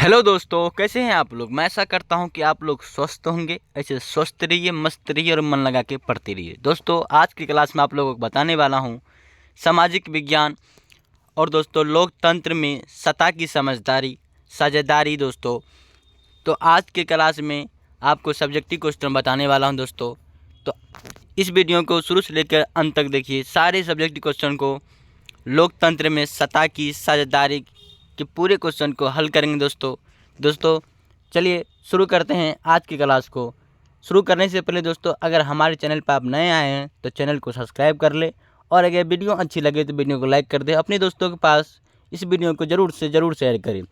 Hello दोस्तों, कैसे हैं आप लोग। मैं ऐसा करता हूं कि आप लोग स्वस्थ होंगे। ऐसे स्वस्थ रहिए, मस्त रहिए और मन लगा के पढ़ते रहिए। दोस्तों, आज की क्लास में आप लोगों को बताने वाला हूं सामाजिक विज्ञान और दोस्तों लोकतंत्र में सत्ता की समझदारी साझेदारी। दोस्तों, तो आज के क्लास में आपको सब्जेक्टिव क्वेश्चन बताने वाला हूं। दोस्तों, तो इस वीडियो को शुरू से लेकर अंत तक देखिए। सारे सब्जेक्टिव क्वेश्चन को लोकतंत्र में सत्ता की साझेदारी के पूरे क्वेश्चन को हल करेंगे। दोस्तों चलिए शुरू करते हैं आज की क्लास को। शुरू करने से पहले दोस्तों, अगर हमारे चैनल पर आप नए आए हैं तो चैनल को सब्सक्राइब कर ले, और अगर वीडियो अच्छी लगे तो वीडियो को लाइक कर दे। अपने दोस्तों के पास इस वीडियो को ज़रूर से ज़रूर शेयर करें।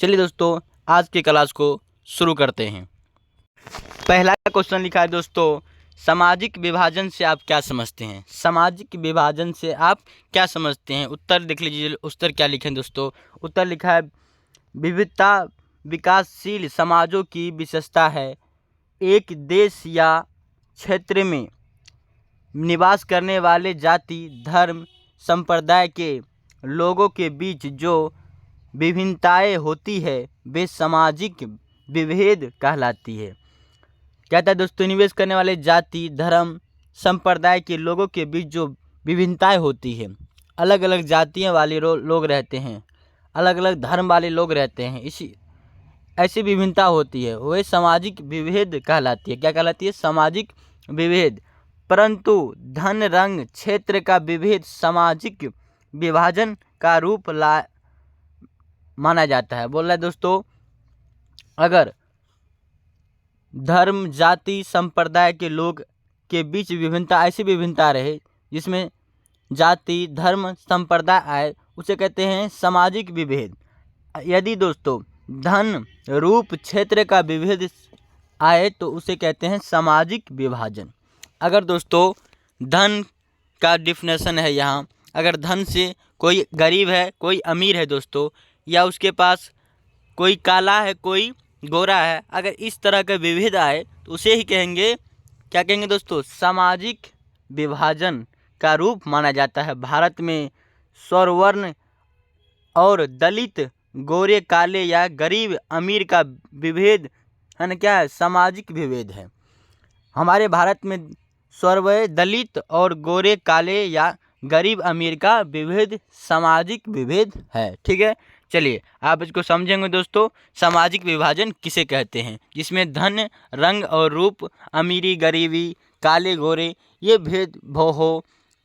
चलिए दोस्तों, आज की क्लास को शुरू करते हैं। पहला क्वेश्चन लिखा है दोस्तों, सामाजिक विभाजन से आप क्या समझते हैं। सामाजिक विभाजन से आप क्या समझते हैं। उत्तर देख लीजिए। उत्तर क्या लिखे हैं दोस्तों। उत्तर लिखा है, विविधता विकासशील समाजों की विशेषता है। एक देश या क्षेत्र में निवास करने वाले जाति, धर्म, संप्रदाय के लोगों के बीच जो विभिन्नताएं होती है वे सामाजिक विभेद कहलाती है। कहता है दोस्तों, निवेश करने वाले जाति, धर्म, संप्रदाय के लोगों के बीच जो विभिन्नताएं होती है, अलग अलग जातियों वाले लोग रहते हैं, अलग अलग धर्म वाले लोग रहते हैं, इसी ऐसी विभिन्नता होती है, वह सामाजिक विभेद कहलाती है। क्या कहलाती है? सामाजिक विभेद। परंतु धन, रंग, क्षेत्र का विभेद सामाजिक विभाजन का रूप माना जाता है। बोल रहा है दोस्तों, अगर धर्म, जाति, संप्रदाय के लोग के बीच विभिन्नता, ऐसी विभिन्नता रहे जिसमें जाति, धर्म, संप्रदाय आए, उसे कहते हैं सामाजिक विभेद। यदि दोस्तों धन, रूप, क्षेत्र का विभेद आए तो उसे कहते हैं सामाजिक विभाजन। अगर दोस्तों धन का डिफिनेशन है यहाँ, अगर धन से कोई गरीब है, कोई अमीर है दोस्तों, या उसके पास कोई काला है, कोई गोरा है, अगर इस तरह का विभेद आए तो उसे ही कहेंगे, क्या कहेंगे दोस्तों, सामाजिक विभाजन का रूप माना जाता है। भारत में स्वर्ण और दलित, गोरे काले या गरीब अमीर का विभेद है ना, क्या है? सामाजिक विभेद है। हमारे भारत में स्वर्ण, दलित और गोरे काले या गरीब अमीर का विभेद सामाजिक विभेद है। ठीक है, चलिए आप इसको समझेंगे दोस्तों। सामाजिक विभाजन किसे कहते हैं? जिसमें धन, रंग और रूप, अमीरी, गरीबी, काले गोरे, ये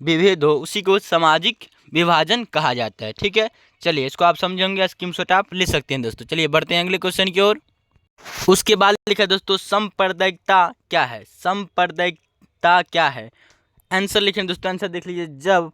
विभेद हो, उसी को सामाजिक विभाजन कहा जाता है। ठीक है, चलिए इसको आप समझेंगे, स्क्रीनशॉट आप ले सकते हैं दोस्तों। चलिए बढ़ते हैं अगले क्वेश्चन की ओर। उसके बाद लिखा है दोस्तों, सांप्रदायिकता क्या है। सांप्रदायिकता क्या है? आंसर लिखें दोस्तों। आंसर देख लीजिए, जब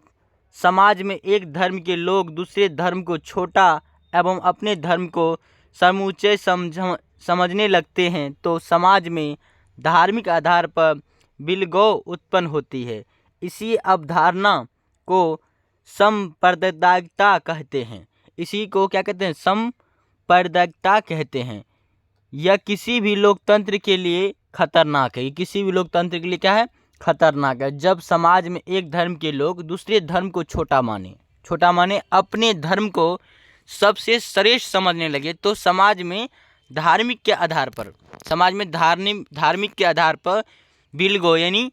समाज में एक धर्म के लोग दूसरे धर्म को छोटा एवं अपने धर्म को समूचे समझने लगते हैं तो समाज में धार्मिक आधार पर बिलगौ उत्पन्न होती है। इसी अवधारणा को सांप्रदायिकता कहते हैं। इसी को क्या कहते हैं? सांप्रदायिकता कहते हैं। यह किसी भी लोकतंत्र के लिए खतरनाक है। किसी भी लोकतंत्र के लिए क्या है? खतरनाक है। जब समाज में एक धर्म के लोग दूसरे धर्म को छोटा माने अपने धर्म को सबसे श्रेष्ठ समझने लगे तो समाज में धार्मिक के आधार पर बिलगो यानी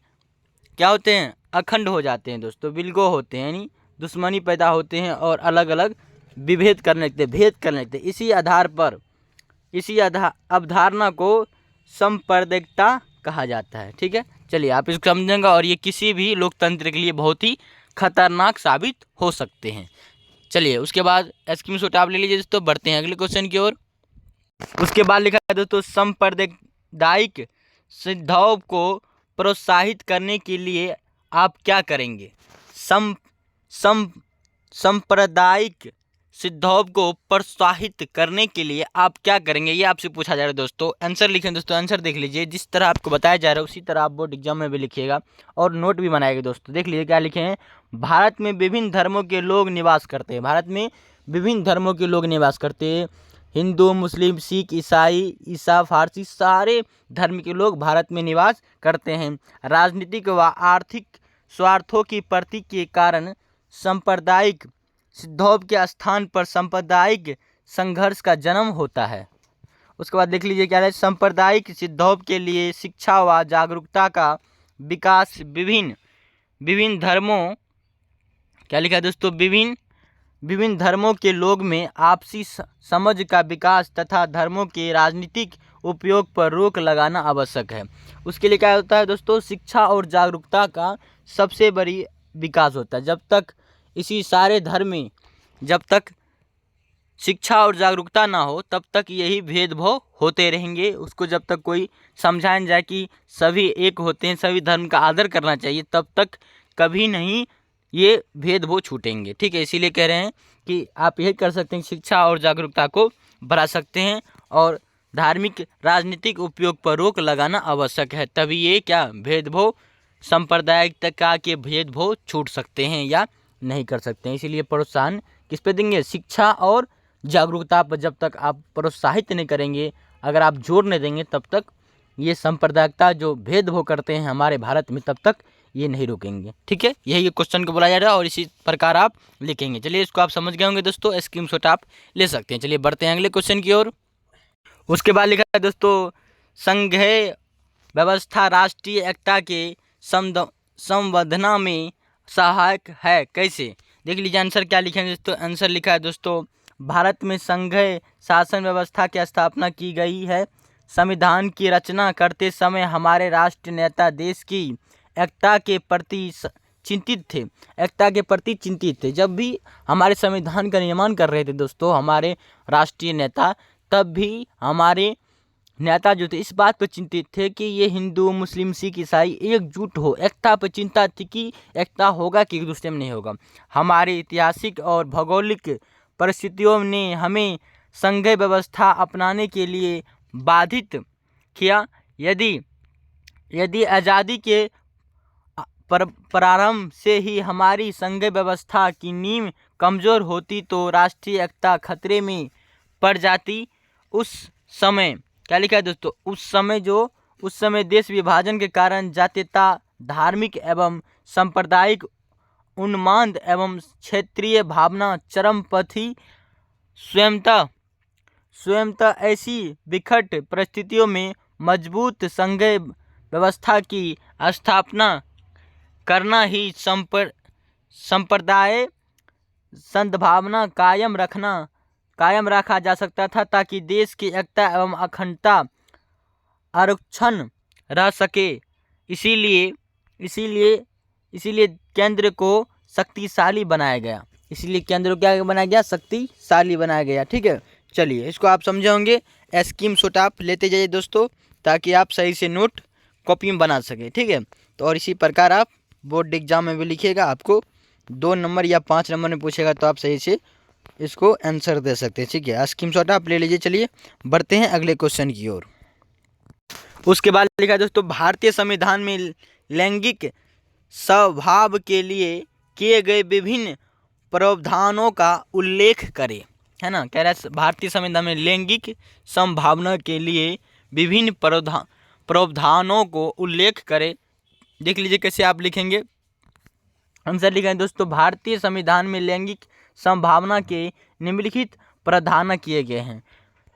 क्या होते हैं? अखंड हो जाते हैं दोस्तों। बिलगो होते हैं यानी दुश्मनी पैदा होते हैं और अलग अलग विभेद करने लगते हैं। इसी अवधारणा को सांप्रदायिकता कहा जाता है। ठीक है, चलिए आप इसको समझेंगे, और ये किसी भी लोकतंत्र के लिए बहुत ही खतरनाक साबित हो सकते हैं। चलिए उसके बाद स्क्रीनशॉट आप ले लीजिए दोस्तों। बढ़ते हैं अगले क्वेश्चन की ओर। उसके बाद लिखा है दोस्तों, सांप्रदायिक सिद्धांतों को प्रोत्साहित करने के लिए आप क्या करेंगे। सांप्रदायिक सिद्धांतों को प्रोत्साहित करने के लिए आप क्या करेंगे, ये आपसे पूछा जा रहा है दोस्तों। आंसर लिखें दोस्तों। आंसर देख लीजिए, जिस तरह आपको बताया जा रहा है उसी तरह आप बोर्ड एग्जाम में भी लिखिएगा और नोट भी बनाएगा दोस्तों। देख लीजिए क्या लिखे हैं। भारत में विभिन्न धर्मों के लोग निवास करते हैं। भारत में विभिन्न धर्मों के लोग निवास करते हैं। हिंदू, मुस्लिम, सिख, ईसा, फारसी, सारे धर्म के लोग भारत में निवास करते हैं। राजनीतिक व आर्थिक स्वार्थों की पूर्ति के कारण सांप्रदायिक सिद्धांतों के स्थान पर सांप्रदायिक संघर्ष का जन्म होता है। उसके बाद देख लीजिए क्या है, सांप्रदायिक सिद्धांतों के लिए शिक्षा व जागरूकता का विकास, विभिन्न धर्मों, क्या लिखा है दोस्तों, विभिन्न धर्मों के लोग में आपसी समझ का विकास तथा धर्मों के राजनीतिक उपयोग पर रोक लगाना आवश्यक है। उसके लिए क्या होता है दोस्तों, शिक्षा और जागरूकता का सबसे बड़ी विकास होता है। जब तक इसी सारे धर्म में जब तक शिक्षा और जागरूकता ना हो तब तक यही भेदभाव होते रहेंगे। उसको जब तक कोई समझाया जाए कि सभी एक होते हैं, सभी धर्म का आदर करना चाहिए, तब तक कभी नहीं ये भेदभाव छूटेंगे। ठीक है, इसीलिए कह रहे हैं कि आप यही कर सकते हैं, शिक्षा और जागरूकता को बढ़ा सकते हैं और धार्मिक राजनीतिक उपयोग पर रोक लगाना आवश्यक है, तभी ये क्या भेदभाव, सांप्रदायिकता के भेदभाव छूट सकते हैं या नहीं कर सकते हैं। इसीलिए प्रोत्साहन किस पे देंगे, शिक्षा और जागरूकता पर। जब तक आप प्रोत्साहित नहीं करेंगे, अगर आप जोर नहीं देंगे, तब तक ये सांप्रदायिकता जो भेदभाव करते हैं हमारे भारत में, तब तक ये नहीं रुकेंगे। ठीक है, यही क्वेश्चन को बोला जा रहा है और इसी प्रकार आप लिखेंगे। चलिए, इसको आप समझ गए होंगे दोस्तों, स्क्रीनशॉट आप ले सकते हैं। चलिए बढ़ते हैं अगले क्वेश्चन की ओर। उसके बाद लिखा है दोस्तों, संघीय व्यवस्था राष्ट्रीय एकता के संवर्धना में सहायक है, कैसे? देख लीजिए आंसर क्या लिखेंगे दोस्तों। आंसर लिखा है दोस्तों, भारत में संघीय शासन व्यवस्था की स्थापना की गई है। संविधान की रचना करते समय हमारे राष्ट्रीय नेता देश की एकता के प्रति चिंतित थे। जब भी हमारे संविधान का निर्माण कर रहे थे दोस्तों हमारे राष्ट्रीय नेता, तब भी हमारे नेता जो थे इस बात पर चिंतित थे कि ये हिंदू, मुस्लिम, सिख, ईसाई एकजुट हो। एकता पर चिंता थी कि एकता होगा कि एक दूसरे में नहीं होगा। हमारे ऐतिहासिक और भौगोलिक परिस्थितियों ने हमें संघीय व्यवस्था अपनाने के लिए बाधित किया। यदि आज़ादी के प्रारंभ से ही हमारी संघीय व्यवस्था की नींव कमज़ोर होती तो राष्ट्रीय एकता खतरे में पड़ जाती। उस समय क्या लिखा है दोस्तों, उस समय देश विभाजन के कारण जातीयता, धार्मिक एवं सांप्रदायिक उन्माद एवं क्षेत्रीय भावना चरम पर थी। स्वयंतः ऐसी विकट परिस्थितियों में मजबूत संघीय व्यवस्था की स्थापना करना ही संप्रदाय सद्भावना कायम रखा जा सकता था, ताकि देश की एकता एवं अखंडता आरक्षण रह सके। इसीलिए केंद्र को शक्तिशाली बनाया गया। शक्तिशाली बनाया गया। ठीक है, चलिए इसको आप समझे होंगे। स्क्रीनशॉट आप लेते जाइए दोस्तों, ताकि आप सही से नोट कॉपी में बना सके। ठीक है, तो और इसी प्रकार आप बोर्ड एग्जाम में भी लिखिएगा। आपको 2 नंबर या 5 नंबर में पूछेगा तो आप सही से इसको आंसर दे सकते हैं। ठीक है, स्क्रीनशॉट आप ले लीजिए। चलिए बढ़ते हैं अगले क्वेश्चन की ओर। उसके बाद लिखा है दोस्तों, भारतीय संविधान में लैंगिक स्वभाव के लिए किए गए विभिन्न प्रावधानों का उल्लेख करें। है ना, कह रहा है भारतीय संविधान में लैंगिक संभावना के लिए विभिन्न प्रावधानों को उल्लेख करें। देख लीजिए कैसे आप लिखेंगे। आंसर लिखेंगे दोस्तों, भारतीय संविधान में लैंगिक संभावना के निम्नलिखित प्रावधान किए गए हैं।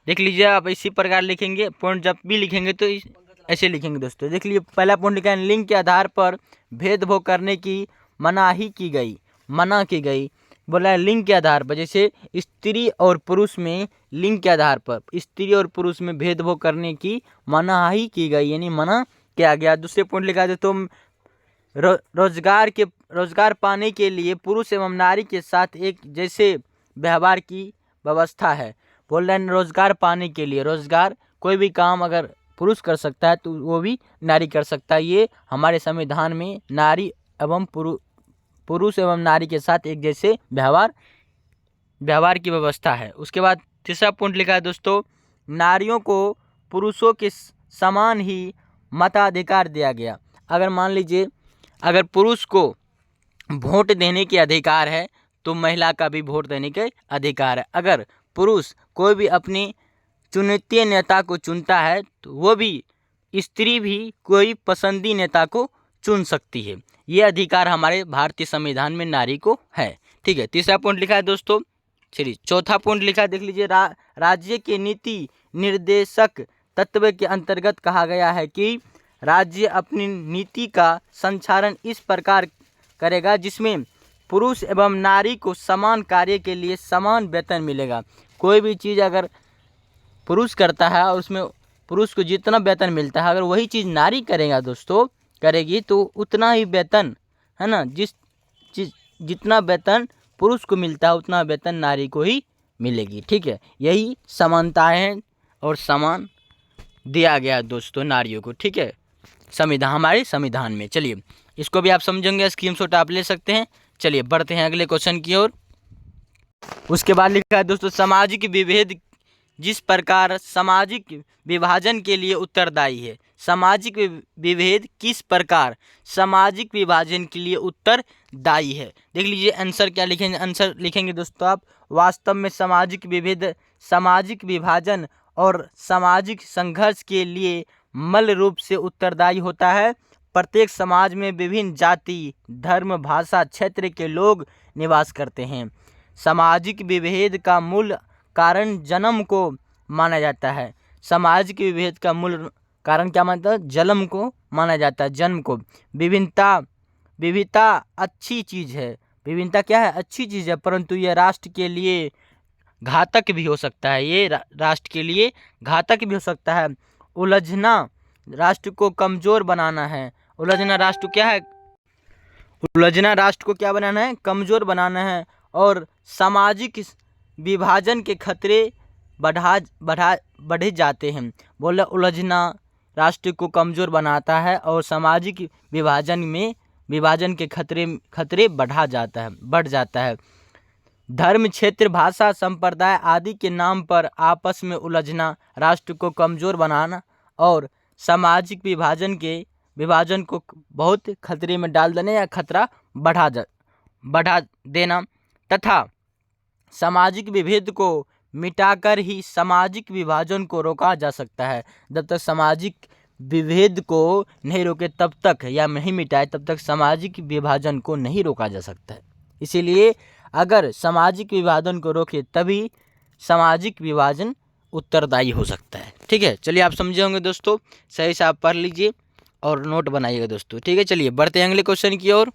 देख लीजिए आप इसी प्रकार लिखेंगे। पॉइंट जब भी लिखेंगे तो ऐसे लिखेंगे दोस्तों। देख लीजिए पहला पॉइंट लिखा है, लिंग के आधार पर भेदभाव करने की मना की गई। बोला है लिंग के आधार पर, जैसे स्त्री और पुरुष में लिंग के आधार पर स्त्री और पुरुष में भेदभाव करने की मनाही की गई, यानी मना किया गया। दूसरे पॉइंट लिखा है तो रोजगार पाने के लिए पुरुष एवं नारी के साथ एक जैसे व्यवहार की व्यवस्था है। बोल रहे हैं रोजगार पाने के लिए, रोजगार कोई भी काम अगर पुरुष कर सकता है तो वो भी नारी कर सकता है। ये हमारे संविधान में नारी एवं पुरुष एवं नारी के साथ एक जैसे व्यवहार की व्यवस्था है। उसके बाद तीसरा पॉइंट लिखा है दोस्तों, नारियों को पुरुषों के समान ही मताधिकार दिया गया। अगर मान लीजिए अगर पुरुष को वोट देने के अधिकार है तो महिला का भी वोट देने के अधिकार है। अगर पुरुष कोई भी अपने चुनित नेता को चुनता है तो वो भी स्त्री भी कोई पसंदी नेता को चुन सकती है। ये अधिकार हमारे भारतीय संविधान में नारी को है। ठीक है, तीसरा पॉइंट लिखा है दोस्तों, चलिए चौथा पॉइंट लिखा देख लीजिए, राज्य के नीति निर्देशक तत्व के अंतर्गत कहा गया है कि राज्य अपनी नीति का संचालन इस प्रकार करेगा जिसमें पुरुष एवं नारी को समान कार्य के लिए समान वेतन मिलेगा। कोई भी चीज़ अगर पुरुष करता है और उसमें पुरुष को जितना वेतन मिलता है, अगर वही चीज़ नारी करेगा दोस्तों, करेगी तो उतना ही वेतन, है ना, जितना वेतन पुरुष को मिलता है उतना वेतन नारी को ही मिलेगी। ठीक है, यही समानताएं हैं और समान दिया गया दोस्तों नारियों को। ठीक है, संविधान, हमारे संविधान में। चलिए इसको भी आप समझेंगे, स्क्रीनशॉट आप ले सकते हैं। चलिए बढ़ते हैं अगले क्वेश्चन की ओर। उसके बाद लिखा है दोस्तों, सामाजिक विभेद जिस प्रकार सामाजिक विभाजन के लिए उत्तरदायी है। सामाजिक विभेद किस प्रकार सामाजिक विभाजन के लिए उत्तरदायी है। देख लीजिए आंसर क्या लिखेंगे। आंसर लिखेंगे दोस्तों आप, वास्तव में सामाजिक विभेद सामाजिक विभाजन और सामाजिक संघर्ष के लिए मूल रूप से उत्तरदायी होता है। प्रत्येक समाज में विभिन्न जाति, धर्म, भाषा, क्षेत्र के लोग निवास करते हैं। सामाजिक विभेद का मूल कारण जन्म को माना जाता है। सामाजिक विभेद का मूल कारण क्या मानता है? जन्म को माना जाता है, जन्म को। विविधता अच्छी चीज़ है। विभिन्नता क्या है? अच्छी चीज़ है, परंतु यह राष्ट्र के लिए घातक भी हो सकता है। ये राष्ट्र के लिए घातक भी हो सकता है। उलझना राष्ट्र को कमज़ोर बनाना है। उलझना राष्ट्र क्या है? उलझना राष्ट्र को क्या बनाना है? कमज़ोर बनाना है। और सामाजिक विभाजन के खतरे बढ़े जाते हैं। बोले उलझना राष्ट्र को कमज़ोर बनाता है और सामाजिक विभाजन के खतरे बढ़ जाता है। धर्म, क्षेत्र, भाषा, संप्रदाय आदि के नाम पर आपस में उलझना राष्ट्र को कमज़ोर बनाना और सामाजिक विभाजन को बहुत खतरे में डाल देने या खतरा बढ़ा देना तथा सामाजिक विभेद को मिटाकर ही सामाजिक विभाजन को रोका जा सकता है। जब तक सामाजिक विभेद को नहीं रोके तब तक, या नहीं मिटाए तब तक सामाजिक विभाजन को नहीं रोका जा सकता है। इसीलिए अगर सामाजिक विभाजन को रोके तभी सामाजिक विभाजन उत्तरदायी हो सकता है। ठीक है, चलिए आप समझे होंगे दोस्तों, सही से आप पढ़ लीजिए और नोट बनाइएगा दोस्तों। ठीक है, चलिए बढ़ते हैं अगले क्वेश्चन की ओर।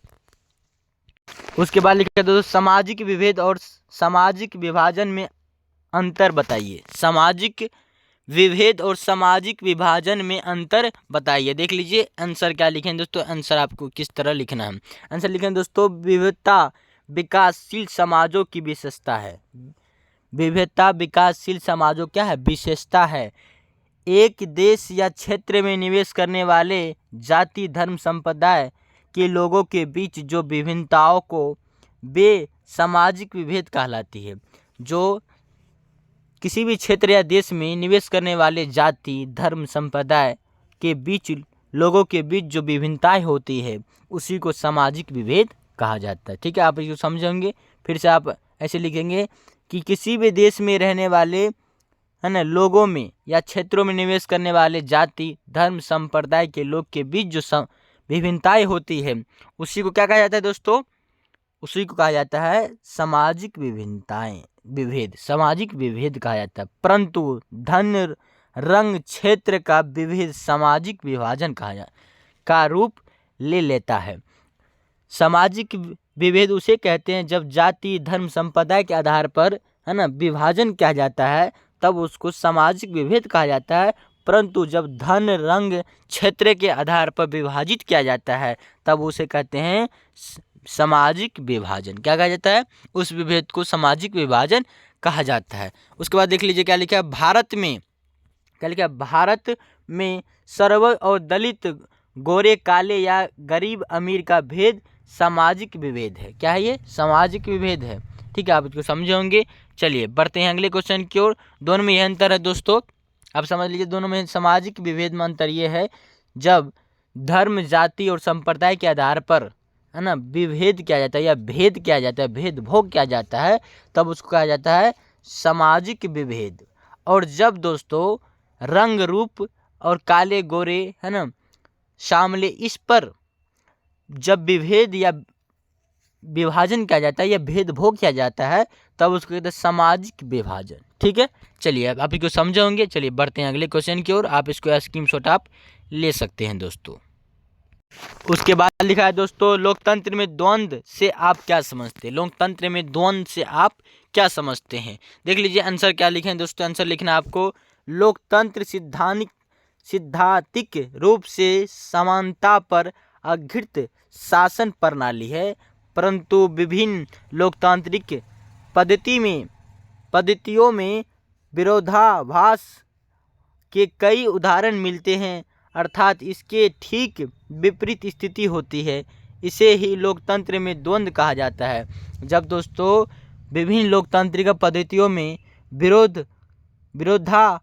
उसके बाद लिखा है दोस्तों, सामाजिक विभेद और सामाजिक विभाजन में अंतर बताइए। सामाजिक विभेद और सामाजिक विभाजन में अंतर बताइए। देख लीजिए आंसर क्या लिखें दोस्तों। आंसर आपको किस तरह लिखना है। आंसर लिखें दोस्तों, विविधता विकासशील समाजों की विशेषता है। विविधता विकासशील समाजों क्या है? विशेषता है। एक देश या क्षेत्र में निवेश करने वाले जाति, धर्म, संप्रदाय के लोगों के बीच जो विभिन्नताओं को वे सामाजिक विभेद कहलाती है। जो किसी भी क्षेत्र या देश में निवेश करने वाले जाति, धर्म, संप्रदाय के बीच लोगों के बीच जो विभिन्नताएं होती है उसी को सामाजिक विभेद कहा जाता है। ठीक है, आप इसको समझेंगे। फिर से आप ऐसे लिखेंगे कि किसी भी देश में रहने वाले, है ना, लोगों में या क्षेत्रों में निवेश करने वाले जाति, धर्म, संप्रदाय के लोग के बीच जो विभिन्नताएं होती है उसी को क्या कहा जाता है दोस्तों? उसी को कहा जाता है सामाजिक विभेद, सामाजिक विभेद कहा जाता है। परंतु धन, रंग, क्षेत्र का विभेद सामाजिक विभाजन का रूप ले लेता है। सामाजिक विभेद उसे कहते हैं जब जाति, धर्म, संप्रदाय के आधार पर, है ना, विभाजन किया जाता है तब उसको सामाजिक विभेद कहा जाता है। परंतु जब धन, रंग, क्षेत्र के आधार पर विभाजित किया जाता है तब उसे कहते हैं सामाजिक विभाजन। क्या कहा जाता है? उस विभेद को सामाजिक विभाजन कहा जाता है। उसके बाद देख लीजिए क्या लिखा है, भारत में सर्व और दलित, गोरे, काले या गरीब, अमीर का भेद सामाजिक विभेद है। क्या है ये? सामाजिक विभेद है। ठीक है, आप इसको समझे होंगे। चलिए बढ़ते हैं अगले क्वेश्चन की ओर। दोनों में यह अंतर है दोस्तों, आप समझ लीजिए। दोनों में सामाजिक विभेद में अंतर ये है, जब धर्म, जाति और संप्रदाय के आधार पर, है ना, विभेद किया जाता है या भेद किया जाता है, भेदभाव किया जाता है, तब उसको कहा जाता है सामाजिक विभेद। और जब दोस्तों रंग, रूप और काले, गोरे, है ना, शामले, इस पर जब विभेद या विभाजन किया जाता है या भेदभाव किया जाता है तब उसको कहते हैं सामाजिक विभाजन। ठीक है, चलिए अब आप इसको समझे होंगे। चलिए बढ़ते हैं अगले क्वेश्चन की ओर। आप इसको स्क्रीनशॉट आप ले सकते हैं दोस्तों। उसके बाद लिखा है दोस्तों, लोकतंत्र में द्वंद्व से आप क्या समझते हैं? लोकतंत्र में द्वंद्व से आप क्या समझते हैं? देख लीजिए आंसर क्या लिखे हैं दोस्तों। आंसर लिखना है आपको, लोकतंत्र सिद्धांतिक रूप से समानता पर आधारित शासन प्रणाली है, परंतु विभिन्न लोकतांत्रिक पद्धतियों में विरोधाभास के कई उदाहरण मिलते हैं, अर्थात इसके ठीक विपरीत स्थिति होती है। इसे ही लोकतंत्र में द्वंद्व कहा जाता है। जब दोस्तों विभिन्न लोकतांत्रिक पद्धतियों में विरोधाभास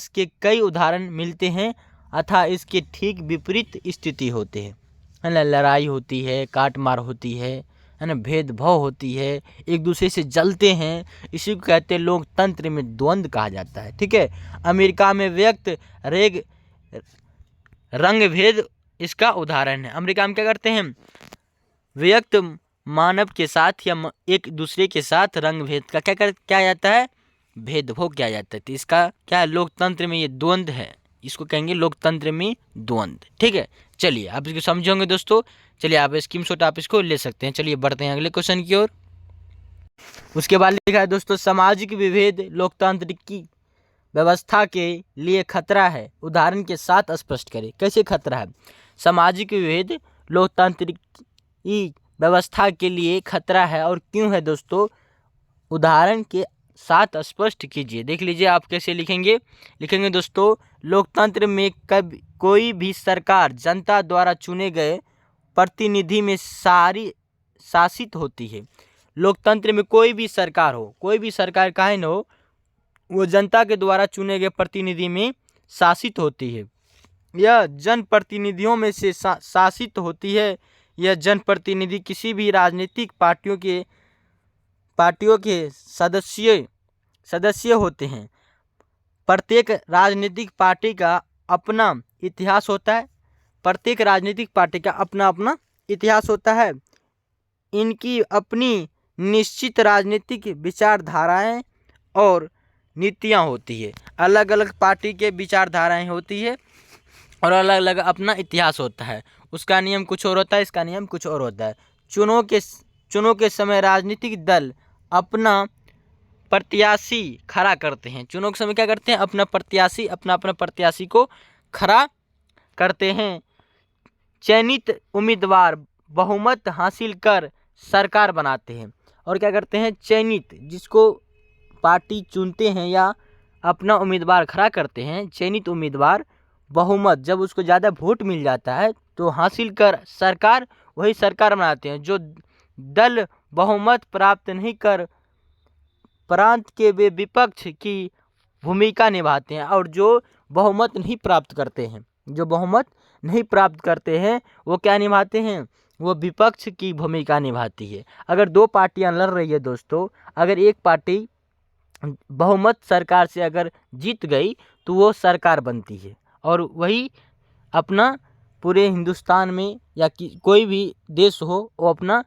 के कई उदाहरण मिलते हैं अर्थात इसके ठीक विपरीत स्थिति होते हैं, है ना। लड़ाई होती है, काट मार होती है ना, भेदभाव होती है, एक दूसरे से जलते हैं, इसी को कहते हैं लोकतंत्र में द्वंद्व कहा जाता है। ठीक है, अमेरिका में व्यक्त रंग भेद इसका उदाहरण है। अमेरिका में क्या करते हैं, व्यक्त मानव के साथ या एक दूसरे के साथ रंग भेद का क्या जाता है, भेदभाव किया जाता है। तो इसका क्या है, लोकतंत्र में ये द्वंद्व है, इसको कहेंगे लोकतंत्र में द्वंद्व। ठीक है, चलिए आप इसको समझोगे दोस्तों। चलिए आप स्क्रीनशॉट आप इसको ले सकते हैं। चलिए बढ़ते हैं अगले क्वेश्चन की ओर। उसके बाद लिखा है दोस्तों, सामाजिक विभेद लोकतांत्रिक की व्यवस्था के लिए खतरा है, उदाहरण के साथ स्पष्ट करें। कैसे खतरा है? सामाजिक विभेद लोकतांत्रिक व्यवस्था के लिए खतरा है और क्यों है दोस्तों, उदाहरण के साथ स्पष्ट कीजिए। देख लीजिए आप कैसे लिखेंगे दोस्तों, लोकतंत्र में कभी कोई भी सरकार जनता द्वारा चुने गए प्रतिनिधि में शासित होती है। लोकतंत्र में कोई भी सरकार काहे न हो, वो जनता के द्वारा चुने गए प्रतिनिधि में शासित होती है। यह जनप्रतिनिधियों में से शासित होती है। यह जनप्रतिनिधि किसी भी राजनीतिक पार्टियों के सदस्य होते हैं। प्रत्येक राजनीतिक पार्टी का अपना इतिहास होता है। प्रत्येक राजनीतिक पार्टी का अपना अपना इतिहास होता है। इनकी अपनी निश्चित राजनीतिक विचारधाराएं और नीतियां होती है। अलग अलग पार्टी के विचारधाराएं होती है और अलग अलग अपना इतिहास होता है। उसका नियम कुछ और होता है, इसका नियम कुछ और होता है। चुनाव के समय राजनीतिक दल अपना प्रत्याशी खड़ा करते हैं। चुनाव के समय क्या करते हैं, अपना प्रत्याशी को खड़ा करते हैं। चयनित उम्मीदवार बहुमत हासिल कर सरकार बनाते हैं। और क्या करते हैं, चयनित जिसको पार्टी चुनते हैं या अपना उम्मीदवार खड़ा करते हैं, चयनित उम्मीदवार बहुमत जब उसको ज़्यादा वोट मिल जाता है तो हासिल कर वही सरकार बनाते हैं। जो दल बहुमत प्राप्त नहीं कर प्रांत के वे विपक्ष की भूमिका निभाते हैं। और जो बहुमत नहीं प्राप्त करते हैं वो क्या निभाते हैं, वो विपक्ष की भूमिका निभाती है। अगर दो पार्टियां लड़ रही है दोस्तों, अगर एक पार्टी बहुमत सरकार से अगर जीत गई तो वो सरकार बनती है और वही अपना पूरे हिंदुस्तान में या कोई भी देश हो वो अपना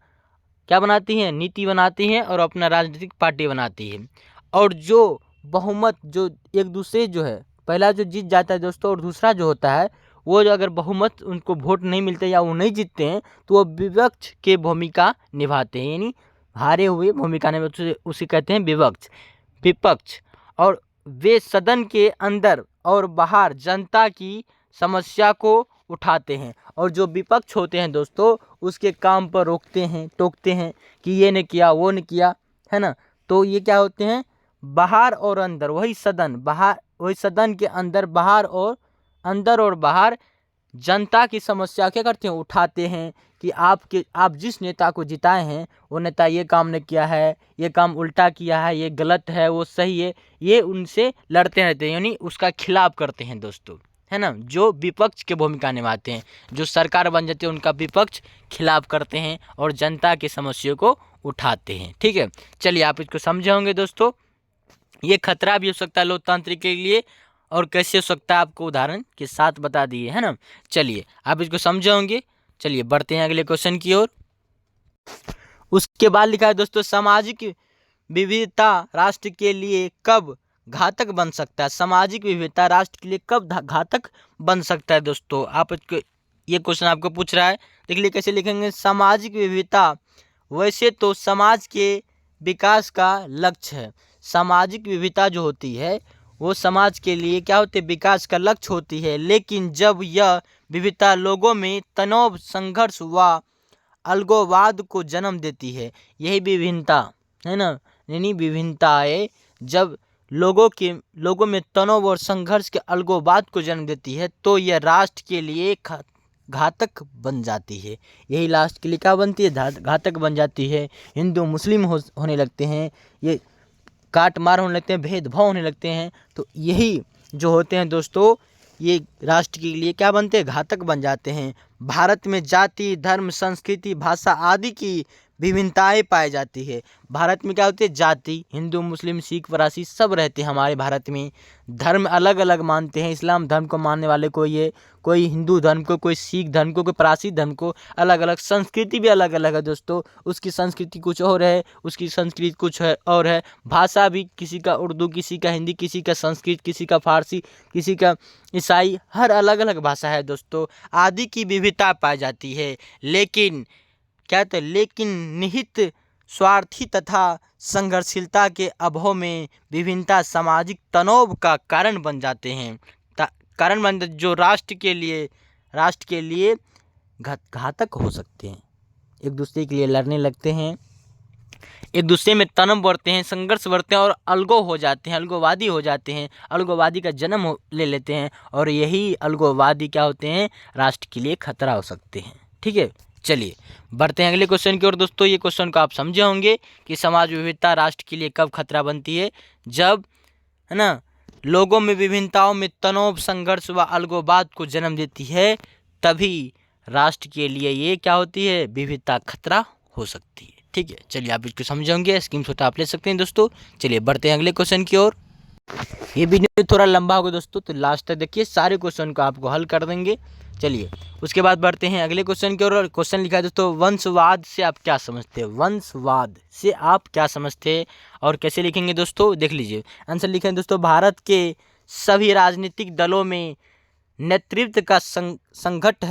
क्या बनाती हैं, नीति बनाती हैं और अपना राजनीतिक पार्टी बनाती है। और जो बहुमत जो एक दूसरे जो है, पहला जो जीत जाता है दोस्तों और दूसरा जो होता है वो जो अगर बहुमत उनको वोट नहीं मिलते या वो नहीं जीतते हैं तो वो विपक्ष के भूमिका निभाते हैं, यानी हारे हुए भूमिका निभाते, उसे कहते हैं विपक्ष। और वे सदन के अंदर और बाहर जनता की समस्या को उठाते हैं और जो विपक्ष होते हैं दोस्तों उसके काम पर रोकते हैं, टोकते हैं कि ये नहीं किया, वो नहीं किया, है ना। तो ये क्या होते हैं, बाहर और अंदर, वही सदन के अंदर अंदर और बाहर जनता की समस्या क्या करते हैं, उठाते हैं कि आप जिस नेता को जिताए हैं वो नेता ये काम नहीं किया है, ये काम उल्टा किया है, ये गलत है, वो सही है, ये उनसे लड़ते रहते हैं, यानी उसका खिलाफ करते हैं दोस्तों, है ना। जो विपक्ष की भूमिका निभाते हैं, जो सरकार बन जाती है उनका विपक्ष खिलाफ करते हैं और जनता की समस्या को उठाते हैं। ठीक है, चलिए आप इसको समझे होंगे दोस्तों। ये खतरा भी हो सकता है लोकतंत्र के लिए और कैसे हो सकता है आपको उदाहरण के साथ बता दिए, है ना। चलिए आप इसको समझे होंगे। चलिए बढ़ते हैं अगले क्वेश्चन की ओर। उसके बाद लिखा है दोस्तों, सामाजिक विविधता राष्ट्र के लिए कब घातक बन सकता है। सामाजिक विविधता राष्ट्र के लिए कब घातक बन सकता है। दोस्तों आप ये क्वेश्चन आपको पूछ रहा है, देख लीजिए कैसे लिखेंगे। सामाजिक विविधता वैसे तो समाज के विकास का लक्ष्य है। सामाजिक विविधता जो होती है वो समाज के लिए क्या होती है, विकास का लक्ष्य होती है। लेकिन जब यह विविधता लोगों में तनाव, संघर्ष व अलगोवाद को जन्म देती है, यही विभिन्नता है ना, यानी विभिन्नताएं जब लोगों में तनाव और संघर्ष के अलगोवाद को जन्म देती है तो यह राष्ट्र के लिए घातक बन जाती है। यही लास्ट के लिए क्या बनती है, घातक बन जाती है। हिंदू मुस्लिम होने लगते हैं, ये काट मार होने लगते हैं, भेदभाव होने लगते हैं। तो यही जो होते हैं दोस्तों, ये राष्ट्र के लिए क्या बनते हैं, घातक बन जाते हैं। भारत में जाति, धर्म, संस्कृति, भाषा आदि की विभिन्नताएं पाई जाती है। भारत में क्या होती है, जाति, हिंदू मुस्लिम सिख फरासी सब रहते हैं हमारे भारत में। धर्म अलग अलग मानते हैं, इस्लाम धर्म को मानने वाले को ये, कोई हिंदू धर्म को, कोई सिख धर्म को, कोई फरासी धर्म को, अलग अलग। संस्कृति भी अलग अलग है दोस्तों, उसकी संस्कृति कुछ और है, उसकी संस्कृति कुछ है और है। भाषा भी किसी का उर्दू, किसी का हिंदी, किसी का संस्कृत, किसी का फारसी, किसी का ईसाई, हर अलग अलग भाषा है दोस्तों। आदि की विविधता पाई जाती है। लेकिन क्या कहते हैं, लेकिन निहित स्वार्थी तथा संघर्षशीलता के अभाव में विभिन्नता सामाजिक तनाव का कारण बन जाते हैं, जो राष्ट्र के लिए घातक हो सकते हैं। एक दूसरे के लिए लड़ने लगते हैं, एक दूसरे में तनाव बढ़ते हैं, संघर्ष बढ़ते हैं और अलगोवादी हो जाते हैं, अलगोवादी का जन्म ले लेते हैं। और यही अलगोवादी क्या होते हैं, राष्ट्र के लिए खतरा हो सकते हैं। ठीक है, चलिए बढ़ते हैं अगले क्वेश्चन की ओर। दोस्तों ये क्वेश्चन को आप समझे होंगे कि समाज विविधता राष्ट्र के लिए कब खतरा बनती है, जब है ना लोगों में विभिन्नताओं में तनाव, संघर्ष व अलगोवाद को जन्म देती है, तभी राष्ट्र के लिए ये क्या होती है, विविधता खतरा हो सकती है। ठीक है, चलिए आप इसको समझे होंगे, स्क्रीनशॉट आप ले सकते हैं दोस्तों। चलिए बढ़ते हैं अगले क्वेश्चन की ओर। ये वीडियो थोड़ा लंबा होगा दोस्तों, तो लास्ट तक देखिए, सारे क्वेश्चन को आपको हल कर देंगे। चलिए उसके बाद बढ़ते हैं अगले क्वेश्चन की ओर। क्वेश्चन लिखा है दोस्तों, वंशवाद से आप क्या समझते हैं। वंशवाद से आप क्या समझते हैं और कैसे लिखेंगे दोस्तों, देख लीजिए। आंसर लिखें दोस्तों, भारत के सभी राजनीतिक दलों में नेतृत्व का संघट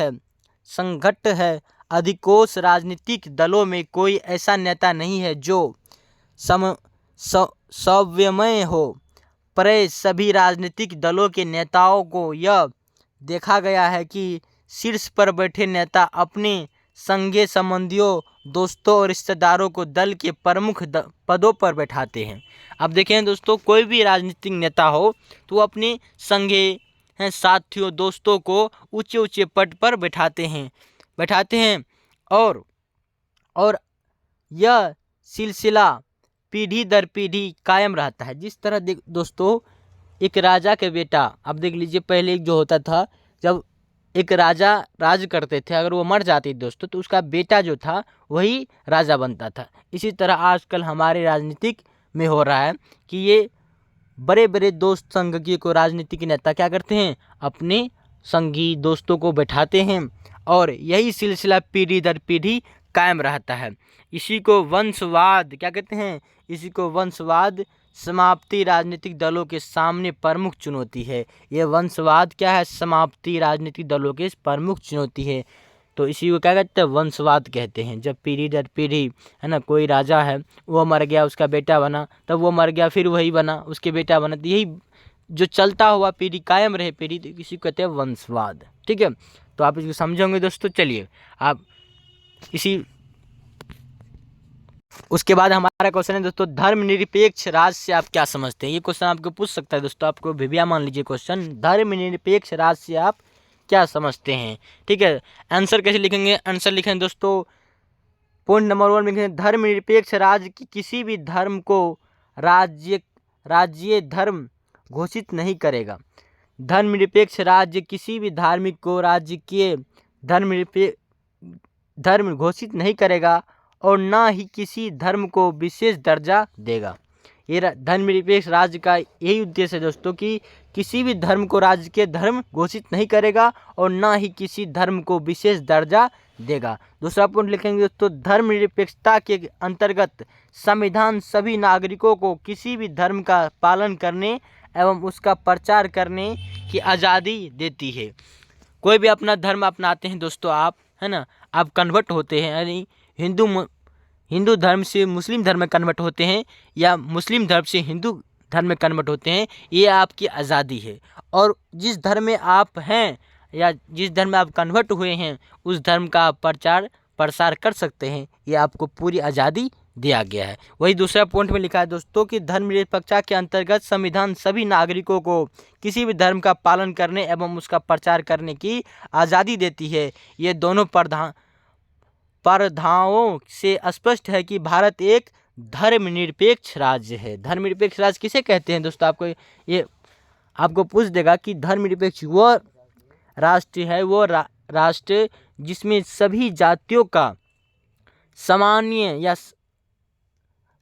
है। अधिकांश राजनीतिक दलों में कोई ऐसा नेता नहीं है जो संयमय हो। प्राय सभी राजनीतिक दलों के नेताओं को यह देखा गया है कि शीर्ष पर बैठे नेता अपने संगी संबंधियों, दोस्तों और रिश्तेदारों को दल के प्रमुख पदों पर बैठाते हैं। अब देखें दोस्तों, कोई भी राजनीतिक नेता हो तो अपने संगी साथियों, दोस्तों को ऊंचे ऊंचे पद पर बैठाते हैं और यह सिलसिला पीढ़ी दर पीढ़ी कायम रहता है। जिस तरह दोस्तों एक राजा के बेटा, अब देख लीजिए, पहले जो होता था, जब एक राजा राज करते थे, अगर वो मर जाते दोस्तों तो उसका बेटा जो था वही राजा बनता था। इसी तरह आजकल हमारे राजनीतिक में हो रहा है कि ये बड़े बड़े दोस्त संघी को राजनीतिक नेता क्या करते हैं, अपने संगी दोस्तों को बैठाते हैं और यही सिलसिला पीढ़ी दर पीढ़ी कायम रहता है। इसी को वंशवाद क्या कहते हैं, इसी को वंशवाद समाप्ति राजनीतिक दलों के सामने प्रमुख चुनौती है। ये वंशवाद क्या है, समाप्ति राजनीतिक दलों के प्रमुख चुनौती है। तो इसी को क्या कहते हैं, वंशवाद कहते हैं। जब पीढ़ी दर पीढ़ी है ना, कोई राजा है वो मर गया, उसका बेटा बना, तब वो मर गया, फिर वही बना, उसके बेटा बना, तो यही जो चलता हुआ पीढ़ी कायम रहे पीढ़ी, तो इसी को कहते हैं वंशवाद। ठीक है, तो आप इसको समझोगे दोस्तों। चलिए आप इसी उसके बाद हमारा क्वेश्चन है दोस्तों, धर्मनिरपेक्ष राज से आप क्या समझते हैं। ये क्वेश्चन आपको पूछ सकता है दोस्तों, आपको भिविया मान लीजिए क्वेश्चन, धर्मनिरपेक्ष राज से आप क्या समझते हैं। ठीक है, आंसर कैसे लिखेंगे, आंसर लिखें दोस्तों, पॉइंट नंबर 1 में लिखें, धर्मनिरपेक्ष राज की किसी भी धर्म को राज्य धर्म घोषित नहीं करेगा। धर्मनिरपेक्ष राज्य किसी भी धार्मिक को राज्य के धर्म घोषित नहीं करेगा और ना ही किसी धर्म को विशेष दर्जा देगा। ये धर्मनिरपेक्ष राज्य का यही उद्देश्य है दोस्तों कि किसी भी धर्म को राजकीय धर्म घोषित नहीं करेगा और ना ही किसी धर्म को विशेष दर्जा देगा। दूसरा पॉइंट लिखेंगे दोस्तों, धर्मनिरपेक्षता के अंतर्गत संविधान सभी नागरिकों को किसी भी धर्म का पालन करने एवं उसका प्रचार करने की आज़ादी देती है। कोई भी अपना धर्म अपनाते हैं दोस्तों, आप है ना, आप कन्वर्ट होते हैं, यानी हिंदू धर्म से मुस्लिम धर्म में कन्वर्ट होते हैं या मुस्लिम धर्म से हिंदू धर्म में कन्वर्ट होते हैं, ये आपकी आज़ादी है। और जिस धर्म में आप हैं या जिस धर्म में आप कन्वर्ट हुए हैं उस धर्म का आप प्रचार प्रसार कर सकते हैं, ये आपको पूरी आज़ादी दिया गया है। वही दूसरा पॉइंट में लिखा है दोस्तों कि धर्मनिरपेक्षता के अंतर्गत संविधान सभी नागरिकों को किसी भी धर्म का पालन करने एवं उसका प्रचार करने की आज़ादी देती है। ये दोनों प्रावधानों से स्पष्ट है कि भारत एक धर्मनिरपेक्ष राज्य है। धर्मनिरपेक्ष राज्य किसे कहते हैं दोस्तों, आपको पूछ देगा कि धर्मनिरपेक्ष वो राष्ट्र है, वो राष्ट्र जिसमें सभी जातियों का सामान्य या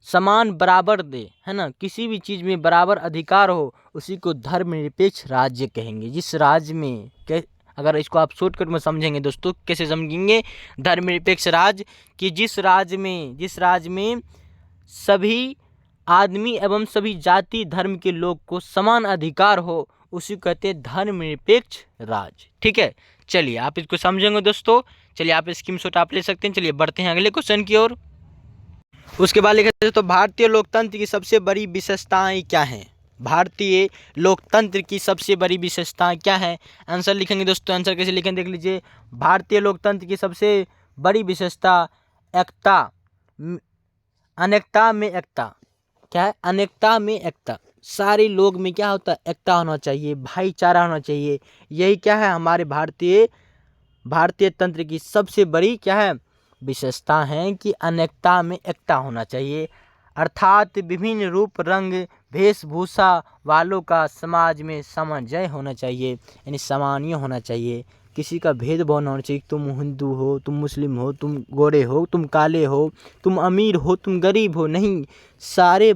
समान बराबर दे, है ना, किसी भी चीज़ में बराबर अधिकार हो, उसी को धर्मनिरपेक्ष राज्य कहेंगे। जिस राज्य में अगर इसको आप शॉर्टकट में समझेंगे दोस्तों, कैसे समझेंगे, धर्मनिरपेक्ष राज्य कि जिस राज्य में सभी आदमी एवं सभी जाति धर्म के लोग को समान अधिकार हो, उसी को कहते हैं धर्मनिरपेक्ष राज्य। ठीक है, चलिए आप इसको समझेंगे दोस्तों। चलिए आप स्क्रीनशॉट आप ले सकते हैं। चलिए बढ़ते हैं अगले क्वेश्चन की ओर। उसके बाद लिखा है तो भारतीय लोकतंत्र की सबसे बड़ी विशेषताएं क्या हैं? भारतीय लोकतंत्र की सबसे बड़ी विशेषताएं क्या है? आंसर लिखेंगे दोस्तों। आंसर कैसे लिखेंगे देख लीजिए। भारतीय लोकतंत्र की सबसे बड़ी विशेषता एकता, अनेकता में एकता। क्या है? अनेकता में एकता। सारे लोग में क्या होता है? एकता होना चाहिए, भाईचारा होना चाहिए। यही क्या है हमारे भारतीय तंत्र की सबसे बड़ी क्या है विशेषता है कि अनेकता में एकता होना चाहिए। अर्थात विभिन्न रूप रंग वेशभूषा वालों का समाज में सामंजस्य होना चाहिए, यानी सामान्य होना चाहिए। किसी का भेदभाव न होना चाहिए। तुम हिंदू हो, तुम मुस्लिम हो, तुम गोरे हो, तुम काले हो, तुम अमीर हो, तुम गरीब हो, नहीं, सारे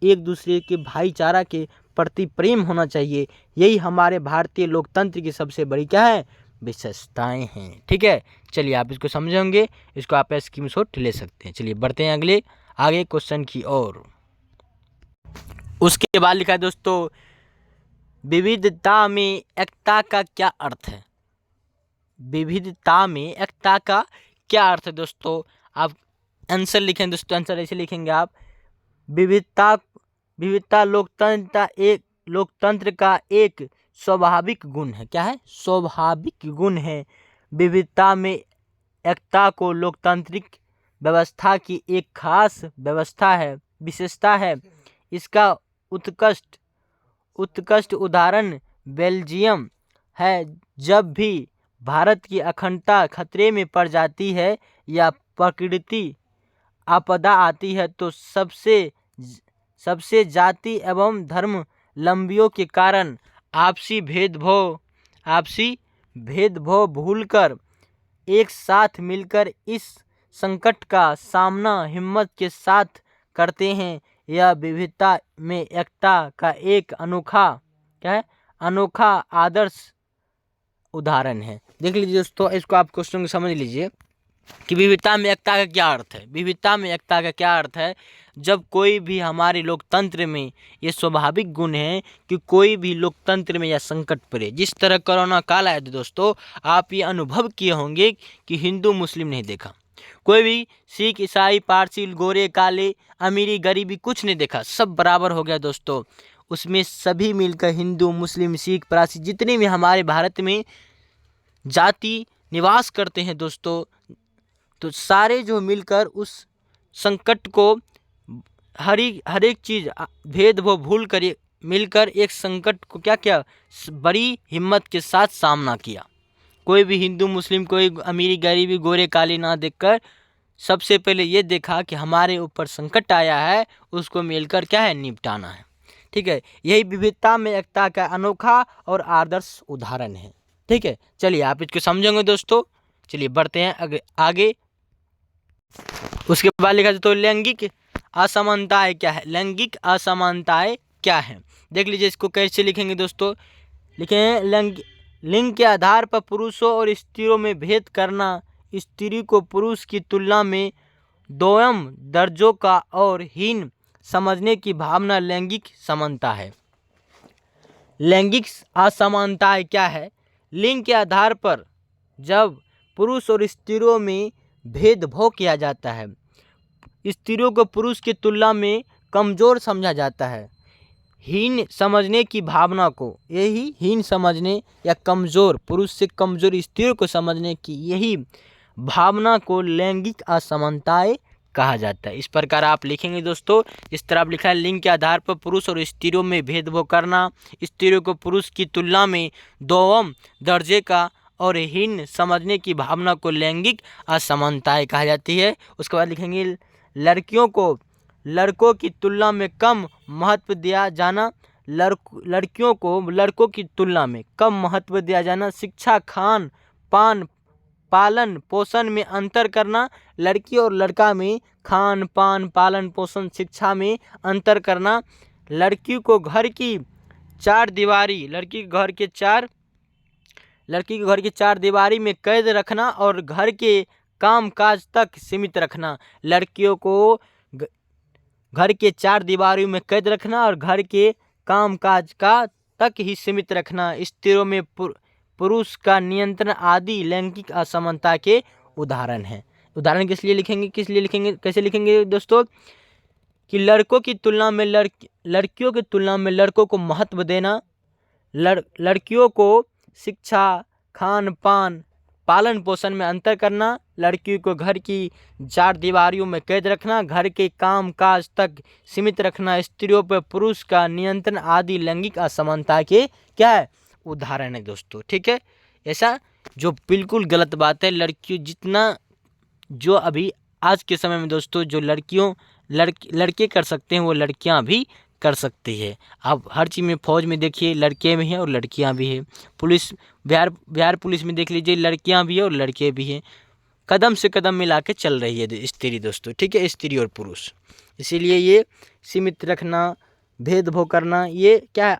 एक दूसरे के भाईचारा के प्रति प्रेम होना चाहिए। यही हमारे भारतीय लोकतंत्र की सबसे बड़ी क्या है विशेषताएं हैं। ठीक है, चलिए आप इसको समझेंगे, इसको आप स्क्रीनशॉट ले सकते हैं। चलिए बढ़ते हैं आगे क्वेश्चन की ओर। उसके बाद लिखा है दोस्तों, विविधता में एकता का क्या अर्थ है? विविधता में एकता का क्या अर्थ है दोस्तों? आप आंसर लिखें दोस्तों। आंसर ऐसे लिखेंगे आप, विविधता लोकतंत्र का एक स्वाभाविक गुण है। क्या है? स्वाभाविक गुण है। विविधता में एकता को लोकतांत्रिक व्यवस्था की एक खास विशेषता है। इसका उत्कृष्ट उदाहरण बेल्जियम है। जब भी भारत की अखंडता खतरे में पड़ जाती है या प्रकृति आपदा आती है तो सबसे जाति एवं धर्मावलंबियों के कारण आपसी भेदभाव भूलकर एक साथ मिलकर इस संकट का सामना हिम्मत के साथ करते हैं। यह विविधता में एकता का एक अनोखा आदर्श उदाहरण है। देख लीजिए दोस्तों, इसको आप क्वेश्चन को समझ लीजिए कि विविधता में एकता का क्या अर्थ है। विविधता में एकता का क्या अर्थ है? जब कोई भी हमारे लोकतंत्र में ये स्वाभाविक गुण है कि कोई भी लोकतंत्र में यह संकट पड़े, जिस तरह कोरोना काल आया था दोस्तों, आप ये अनुभव किए होंगे कि हिंदू मुस्लिम नहीं देखा, कोई भी सिख ईसाई पारसी गोरे काले अमीरी गरीबी कुछ नहीं देखा, सब बराबर हो गया दोस्तों। उसमें सभी मिलकर हिंदू मुस्लिम सिख पारसी जितने भी हमारे भारत में जाति निवास करते हैं दोस्तों, तो सारे जो मिलकर उस संकट को हर एक चीज़ भेदभाव भूल कर मिलकर एक संकट को क्या बड़ी हिम्मत के साथ सामना किया। कोई भी हिंदू मुस्लिम कोई अमीरी गरीबी गोरे काले ना देखकर सबसे पहले ये देखा कि हमारे ऊपर संकट आया है, उसको मिलकर क्या है निपटाना है। ठीक है, यही विविधता में एकता का अनोखा और आदर्श उदाहरण है। ठीक है, चलिए आप इसको समझेंगे दोस्तों। चलिए बढ़ते हैं आगे। उसके बाद लिखा तो लैंगिक असमानताएं क्या है, लैंगिक असमानताएं क्या है। देख लीजिए इसको कैसे लिखेंगे दोस्तों। लिखें लिंग के आधार पर पुरुषों और स्त्रियों में भेद करना, स्त्री को पुरुष की तुलना में दोयम दर्जों का और हीन समझने की भावना लैंगिक समानता है। लैंगिक असमानताएं क्या है, लिंग के आधार पर जब पुरुष और स्त्रियों में भेदभाव किया जाता है, स्त्रियों को पुरुष की तुलना में कमज़ोर समझा जाता है, हीन समझने की भावना को, यही हीन समझने या कमज़ोर, पुरुष से कमज़ोर स्त्रियों को समझने की यही भावना को लैंगिक असमानताएं कहा जाता है। इस प्रकार आप लिखेंगे दोस्तों। इस तरह आप लिखा है, लिंग के आधार पर पुरुष और स्त्रियों में भेदभाव करना, स्त्रियों को पुरुष की तुलना में दोयम दर्जे का और हीन समझने की भावना को लैंगिक असमानताएं कहा जाती है। उसके बाद लिखेंगे, लड़कियों को लड़कों की तुलना में कम महत्व दिया जाना, लड़कियों को लड़कों की तुलना में कम महत्व दिया जाना, शिक्षा, खान पान, पालन पोषण में अंतर करना, लड़की और लड़का में खान पान, पालन पोषण, शिक्षा में अंतर करना, लड़की को घर की चार दीवारी, लड़की के घर की चार दीवारी में कैद रखना और घर के काम काज तक सीमित रखना, लड़कियों को घर के चार दीवारों में कैद रखना और घर के काम काज का तक ही सीमित रखना, स्त्रियों में पुरुष का नियंत्रण आदि लैंगिक असमानता के उदाहरण हैं। उदाहरण किस लिए लिखेंगे, कैसे लिखेंगे दोस्तों, कि लड़कों की तुलना में लड़कियों की तुलना में लड़कों को महत्व देना, लड़कियों को शिक्षा, खान पान, पालन पोषण में अंतर करना, लड़की को घर की चार दीवारियों में कैद रखना, घर के काम काज तक सीमित रखना, स्त्रियों पर पुरुष का नियंत्रण आदि लैंगिक असमानता के क्या है, उदाहरण है दोस्तों। ठीक है, ऐसा जो बिल्कुल गलत बात है। लड़कियों जितना जो अभी आज के समय में दोस्तों जो लड़के कर सकते हैं वो लड़कियां भी कर सकती है। आप हर चीज़ में, फौज में देखिए लड़के भी हैं और लड़कियां भी हैं, पुलिस बिहार पुलिस में देख लीजिए लड़कियां भी हैं और लड़के भी हैं, कदम से कदम मिला के चल रही है स्त्री दोस्तों। ठीक है, स्त्री और पुरुष, इसीलिए ये सीमित रखना, भेदभाव करना, ये क्या है,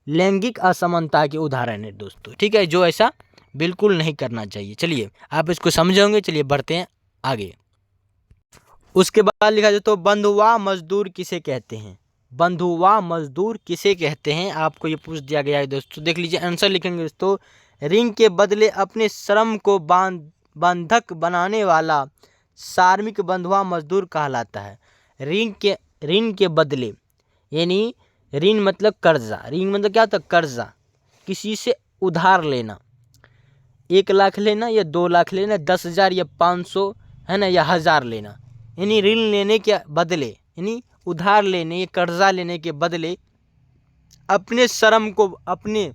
लैंगिक असमानता के उदाहरण है दोस्तों। ठीक है, जो ऐसा बिल्कुल नहीं करना चाहिए। चलिए आप इसको समझोगे, चलिए बढ़ते हैं आगे। उसके बाद लिखा जाए तो बंधुआ मजदूर किसे कहते हैं, बंधुआ मजदूर किसे कहते हैं, आपको ये पूछ दिया गया है दोस्तों। देख लीजिए आंसर लिखेंगे दोस्तों, ऋण के बदले अपने श्रम को बंधक बनाने वाला श्रमिक बंधुआ मजदूर कहलाता है। ऋण के बदले, यानी ऋण मतलब कर्जा, ऋण मतलब क्या होता है, कर्जा, किसी से उधार लेना, 1 लाख लेना या 2 लाख लेना, 10,000 या 500 है ना, या 1000 लेना, यानी ऋण लेने के बदले, यानी उधार लेने या कर्जा लेने के बदले अपने श्रम को, अपने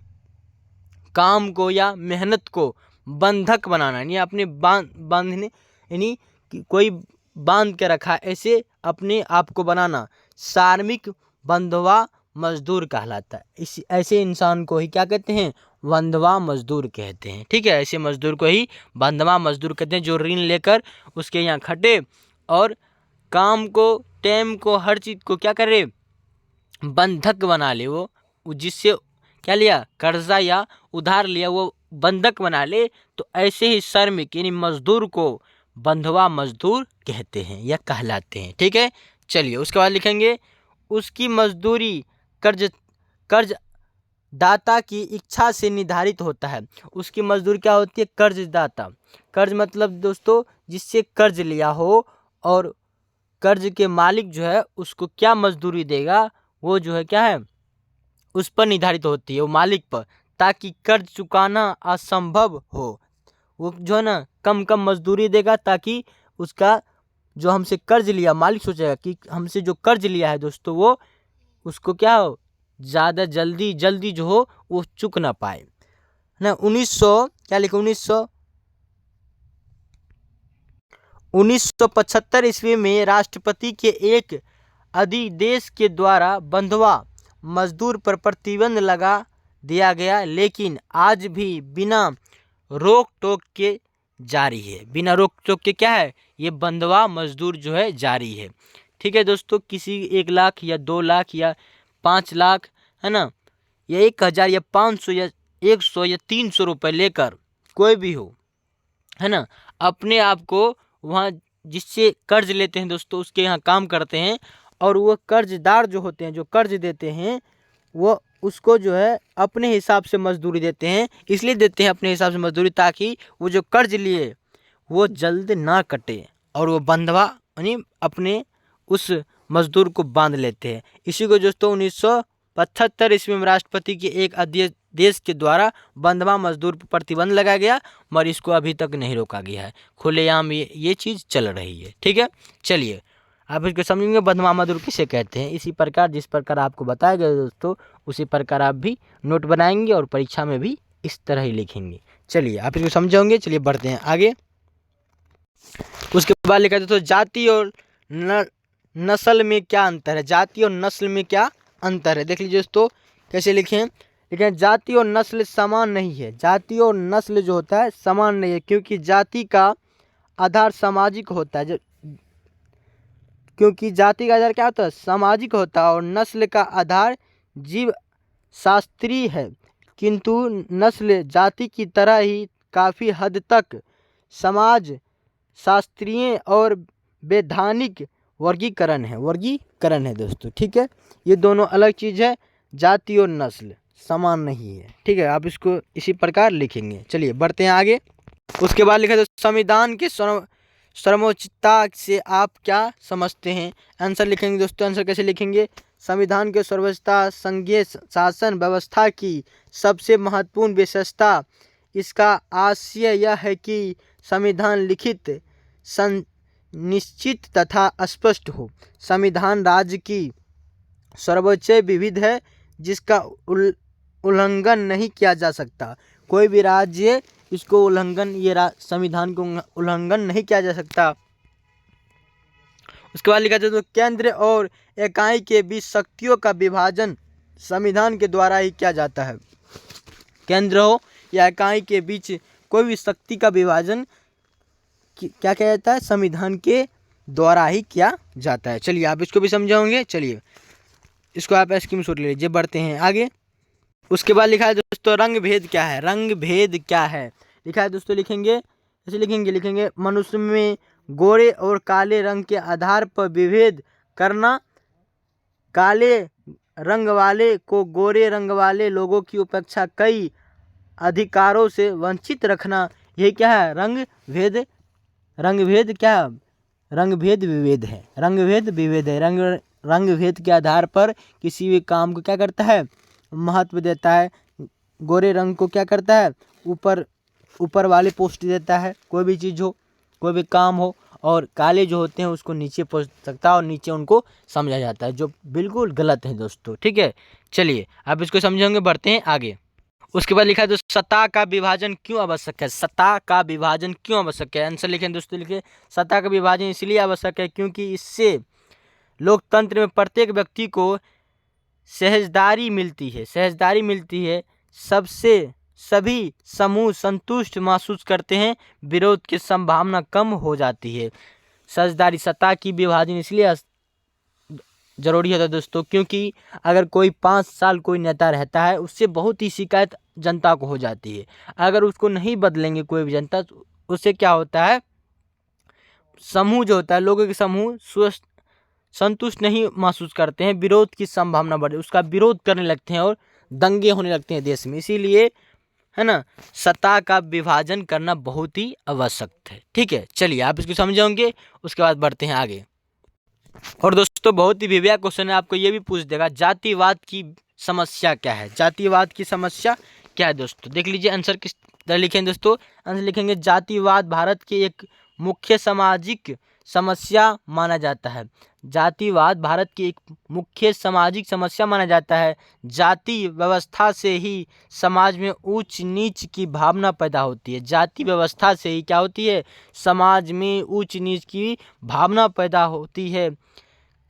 काम को या मेहनत को बंधक बनाना, यानी अपने बांधने, यानी कोई बांध के रखा, ऐसे अपने आप को बनाना, श्रमिक बंधुआ मजदूर कहलाता है। ऐसे इंसान को ही क्या कहते हैं, बंधुआ मजदूर कहते हैं। ठीक है, ऐसे मजदूर को ही बंधुआ मजदूर कहते हैं, जो ऋण लेकर उसके यहाँ खटे और काम को, टाइम को, हर चीज़ को क्या करे, बंधक बना ले, वो जिससे क्या लिया, कर्जा या उधार लिया, वो बंधक बना ले, तो ऐसे ही श्रमिक यानी मजदूर को बंधुआ मजदूर कहते हैं या कहलाते हैं। ठीक है, चलिए उसके बाद लिखेंगे, उसकी मजदूरी कर्ज दाता की इच्छा से निर्धारित होता है। उसकी मजदूरी क्या होती है, कर्जदाता, कर्ज मतलब दोस्तों जिससे कर्ज लिया हो, और कर्ज के मालिक जो है उसको क्या मजदूरी देगा, वो जो है क्या है, उस पर निर्धारित होती है, वो मालिक पर, ताकि कर्ज चुकाना असंभव हो। वो जो है ना कम मजदूरी देगा, ताकि उसका जो हमसे कर्ज लिया, मालिक सोचेगा कि हमसे जो कर्ज लिया है दोस्तों, वो उसको क्या हो, ज़्यादा जल्दी जो हो वो चुक ना पाए ना। 1975 ईस्वी में राष्ट्रपति के एक अधिदेश के द्वारा बंधुआ मजदूर पर प्रतिबंध लगा दिया गया, लेकिन आज भी बिना रोक टोक के जारी है। बिना रोक टोक के क्या है, ये बंधवा मजदूर जो है जारी है। ठीक है दोस्तों, किसी 1 लाख या 2 लाख या 5 लाख, है ना, या 1000 या 500 या 100 या 300 रुपये लेकर कोई भी हो, है ना, अपने आप को वहाँ जिससे कर्ज लेते हैं दोस्तों उसके यहाँ काम करते हैं, और वो कर्जदार जो होते हैं, जो कर्ज देते हैं, वो उसको जो है अपने हिसाब से मजदूरी देते हैं। इसलिए देते हैं अपने हिसाब से मजदूरी ताकि वो जो कर्ज लिए वो जल्द ना कटे, और वो बंधवा यानी अपने उस मजदूर को बांध लेते हैं। इसी को दोस्तों 1975 ईस्वी में राष्ट्रपति के एक अध्यादेश के द्वारा बंधवा मजदूर पर प्रतिबंध लगाया गया, मगर इसको अभी तक नहीं रोका गया है। खुलेआम ये चीज़ चल रही है। ठीक है, चलिए आप इसको समझेंगे बंधवा मजदूर किसे कहते हैं। इसी प्रकार जिस प्रकार आपको बताया गया दोस्तों, उसी प्रकार आप भी नोट बनाएंगे और परीक्षा में भी इस तरह ही लिखेंगे। चलिए आप इसको समझोगे। चलिए बढ़ते हैं आगे। उसके बाद लिखा दोस्तों जाति और नस्ल में क्या अंतर है। जाति और नस्ल में क्या अंतर है, देख लीजिए दोस्तों कैसे लिखें। लेकिन जाति और नस्ल समान नहीं है। जाति और नस्ल जो होता है समान नहीं है, क्योंकि जाति का आधार सामाजिक होता है। क्योंकि जाति का आधार क्या होता है, सामाजिक होता है, और नस्ल का आधार जीव शास्त्रीय है। किंतु नस्ल जाति की तरह ही काफ़ी हद तक समाज शास्त्रीय और वैधानिक वर्गीकरण है दोस्तों। ठीक है, ये दोनों अलग चीज़ है, जाति और नस्ल समान नहीं है। ठीक है, आप इसको इसी प्रकार लिखेंगे। चलिए बढ़ते हैं आगे। उसके बाद लिखा है संविधान के सर्वोच्चता से आप क्या समझते हैं। आंसर लिखेंगे दोस्तों। आंसर कैसे लिखेंगे, संविधान के सर्वोच्चता संघीय शासन व्यवस्था की सबसे महत्वपूर्ण विशेषता इसका आशय यह है कि संविधान लिखित निश्चित तथा स्पष्ट हो। संविधान राज्य की सर्वोच्च विधि है जिसका उल्लंघन नहीं किया जा सकता। कोई भी राज्य इसको संविधान को उल्लंघन नहीं किया जा सकता। उसके बाद लिखा जाए तो केंद्र और इकाई के बीच शक्तियों का विभाजन संविधान के द्वारा ही किया जाता है। केंद्र हो या इकाई के बीच कोई भी शक्ति का विभाजन क्या किया जाता है, संविधान के द्वारा ही किया जाता है। चलिए आप इसको भी समझाओगे। चलिए इसको आप स्क्रीनशॉट ले लीजिए। बढ़ते हैं आगे। उसके बाद लिखा है दोस्तों रंग भेद क्या है। रंग भेद क्या है लिखा है दोस्तों, लिखेंगे ऐसे लिखेंगे मनुष्य में गोरे और काले रंग के आधार पर विभेद करना, काले रंग वाले को गोरे रंग वाले लोगों की अपेक्षा कई अधिकारों से वंचित रखना, यही क्या है, रंग भेद क्या है, रंग भेद विभेद है। रंग भेद विभेद है। रंग भेद के आधार पर किसी भी काम को क्या करता है, महत्व देता है। गोरे रंग को क्या करता है, ऊपर वाले पोस्ट देता है, कोई भी चीज़ हो, कोई भी काम हो, और काले जो होते हैं उसको नीचे पोस्ट सकता है और नीचे उनको समझा जाता है, जो बिल्कुल गलत है दोस्तों। ठीक है, चलिए आप इसको समझेंगे। बढ़ते हैं आगे। उसके बाद लिखा है दोस्तों सत्ता का विभाजन क्यों आवश्यक है। सत्ता का विभाजन क्यों आवश्यक है। आंसर लिखें दोस्तों, लिखे सत्ता का विभाजन इसलिए आवश्यक है क्योंकि इससे लोकतंत्र में प्रत्येक व्यक्ति को सहजदारी मिलती है। सभी समूह संतुष्ट महसूस करते हैं, विरोध की संभावना कम हो जाती है। सहजदारी सत्ता की विभाजन इसलिए जरूरी होता है दोस्तों, क्योंकि अगर कोई 5 साल कोई नेता रहता है, उससे बहुत ही शिकायत जनता को हो जाती है। अगर उसको नहीं बदलेंगे कोई भी जनता, तो उससे क्या होता है, समूह जो होता है, लोगों के समूह संतुष्ट नहीं महसूस करते हैं, विरोध की संभावना बढ़े, उसका विरोध करने लगते हैं और दंगे होने लगते हैं देश में। इसीलिए है ना, सत्ता का विभाजन करना बहुत ही आवश्यक है। ठीक है, चलिए आप इसको समझेंगे। उसके बाद बढ़ते हैं आगे। और दोस्तों बहुत ही विवेक क्वेश्चन है, आपको ये भी पूछ देगा जातिवाद की समस्या क्या है। जातिवाद की समस्या क्या है दोस्तों, देख लीजिए। आंसर किस तरह लिखेंगे दोस्तों। आंसर लिखेंगे जातिवाद भारत की एक मुख्य सामाजिक समस्या माना जाता है। जातिवाद भारत की एक मुख्य सामाजिक समस्या माना जाता है। जाति व्यवस्था से ही समाज में ऊंच नीच की भावना पैदा होती है। जाति व्यवस्था से ही क्या होती है, समाज में ऊंच नीच की भावना पैदा होती है।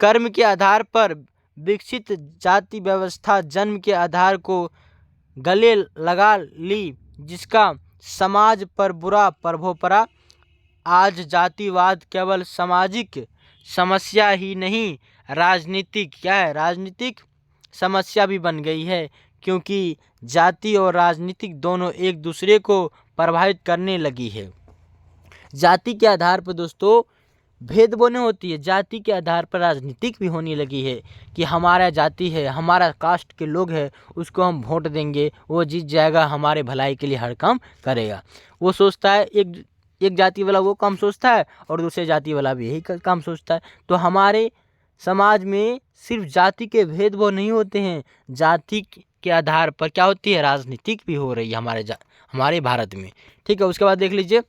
कर्म के आधार पर विकसित जाति व्यवस्था जन्म के आधार को गले लगा ली, जिसका समाज पर बुरा प्रभाव पड़ा। आज जातिवाद केवल सामाजिक समस्या ही नहीं, राजनीतिक क्या है, राजनीतिक समस्या भी बन गई है, क्योंकि जाति और राजनीतिक दोनों एक दूसरे को प्रभावित करने लगी है। जाति के आधार पर दोस्तों भेदभाव नहीं होती है, जाति के आधार पर राजनीतिक भी होने लगी है कि हमारा जाति है, हमारा कास्ट के लोग हैं, उसको हम वोट देंगे, वो जीत जाएगा, हमारे भलाई के लिए हर काम करेगा। वो सोचता है, एक जाति वाला वो काम सोचता है और दूसरे जाति वाला भी यही काम सोचता है। तो हमारे समाज में सिर्फ जाति के भेदभाव नहीं होते हैं, जाति के आधार पर क्या होती है, राजनीतिक भी हो रही है हमारे भारत में। ठीक है, उसके बाद देख लीजिए,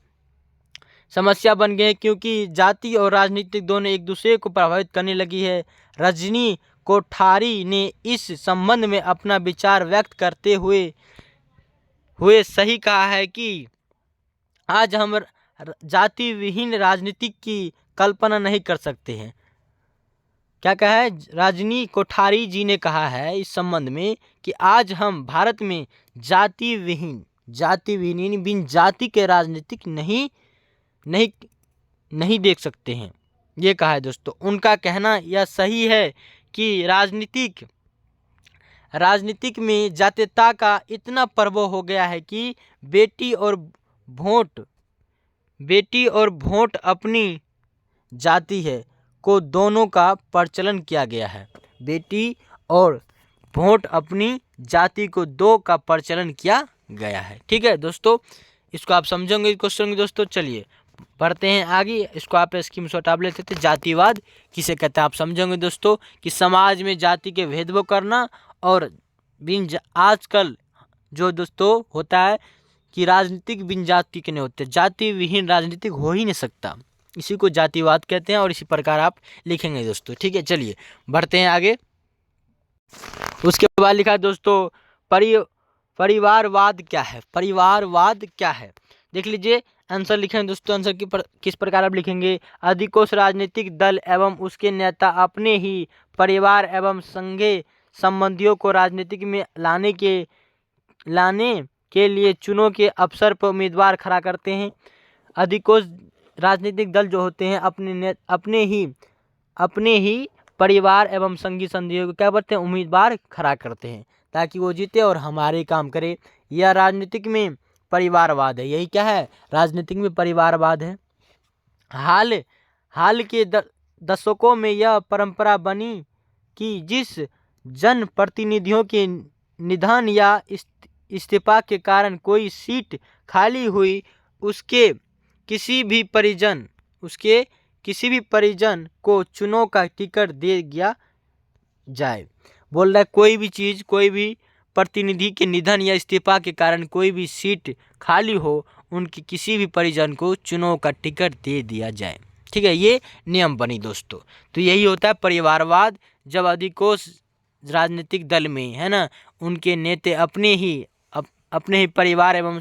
समस्या बन गए क्योंकि जाति और राजनीतिक दोनों एक दूसरे को प्रभावित करने लगी है। रजनी कोठारी ने इस संबंध में अपना विचार व्यक्त करते हुए सही कहा है कि आज हम जाति विहीन राजनीति की कल्पना नहीं कर सकते हैं। क्या कहा है, रजनी कोठारी जी ने कहा है इस संबंध में कि आज हम भारत में जाति विहीन बिन जाति के राजनीतिक नहीं देख सकते हैं। ये कहा है दोस्तों। उनका कहना यह सही है कि राजनीतिक में जातीयता का इतना प्रभाव हो गया है कि बेटी और वोट अपनी जाति है को दोनों का प्रचलन किया गया है। बेटी और वोट अपनी जाति को दो का प्रचलन किया गया है। ठीक है दोस्तों, इसको आप समझेंगे क्वेश्चन दोस्तों। चलिए बढ़ते हैं आगे, इसको आप स्क्रीनशॉट आप लेते थे। जातिवाद किसे कहते हैं आप समझेंगे दोस्तों कि समाज में जाति के भेदभाव करना, और आजकल जो दोस्तों होता है कि राजनीतिक बिन जाति के नहीं होते, जाति विहीन राजनीतिक हो ही नहीं सकता, इसी को जातिवाद कहते हैं और इसी प्रकार आप लिखेंगे दोस्तों। ठीक है, चलिए बढ़ते हैं आगे। उसके बाद लिखा दोस्तों परिवारवाद क्या है। परिवारवाद क्या है देख लीजिए, आंसर लिखेंगे दोस्तों। आंसर किस प्रकार आप लिखेंगे, अधिकांश राजनीतिक दल एवं उसके नेता अपने ही परिवार एवं संघीय संबंधियों को राजनीतिक में लाने के लिए चुनाव के अवसर पर उम्मीदवार खड़ा करते हैं। अधिकांश राजनीतिक दल जो होते हैं अपने ही परिवार एवं संघीय संबंधियों को क्या करते हैं, उम्मीदवार खड़ा करते हैं ताकि वो जीते और हमारे काम करे। यह राजनीतिक में परिवारवाद है। यही क्या है, राजनीतिक में परिवारवाद है। हाल के दशकों में यह परंपरा बनी कि जिस जन प्रतिनिधियों के निधन या इस्तीफा के कारण कोई सीट खाली हुई, उसके किसी भी परिजन को चुनाव का टिकट दे दिया जाए। बोल रहा है कोई भी प्रतिनिधि के निधन या इस्तीफा के कारण कोई भी सीट खाली हो, उनकी किसी भी परिजन को चुनाव का टिकट दे दिया जाए। ठीक है, ये नियम बनी दोस्तों। तो यही होता है परिवारवाद, जब अधिकांश राजनीतिक दल में है ना, उनके नेता अपने ही परिवार एवं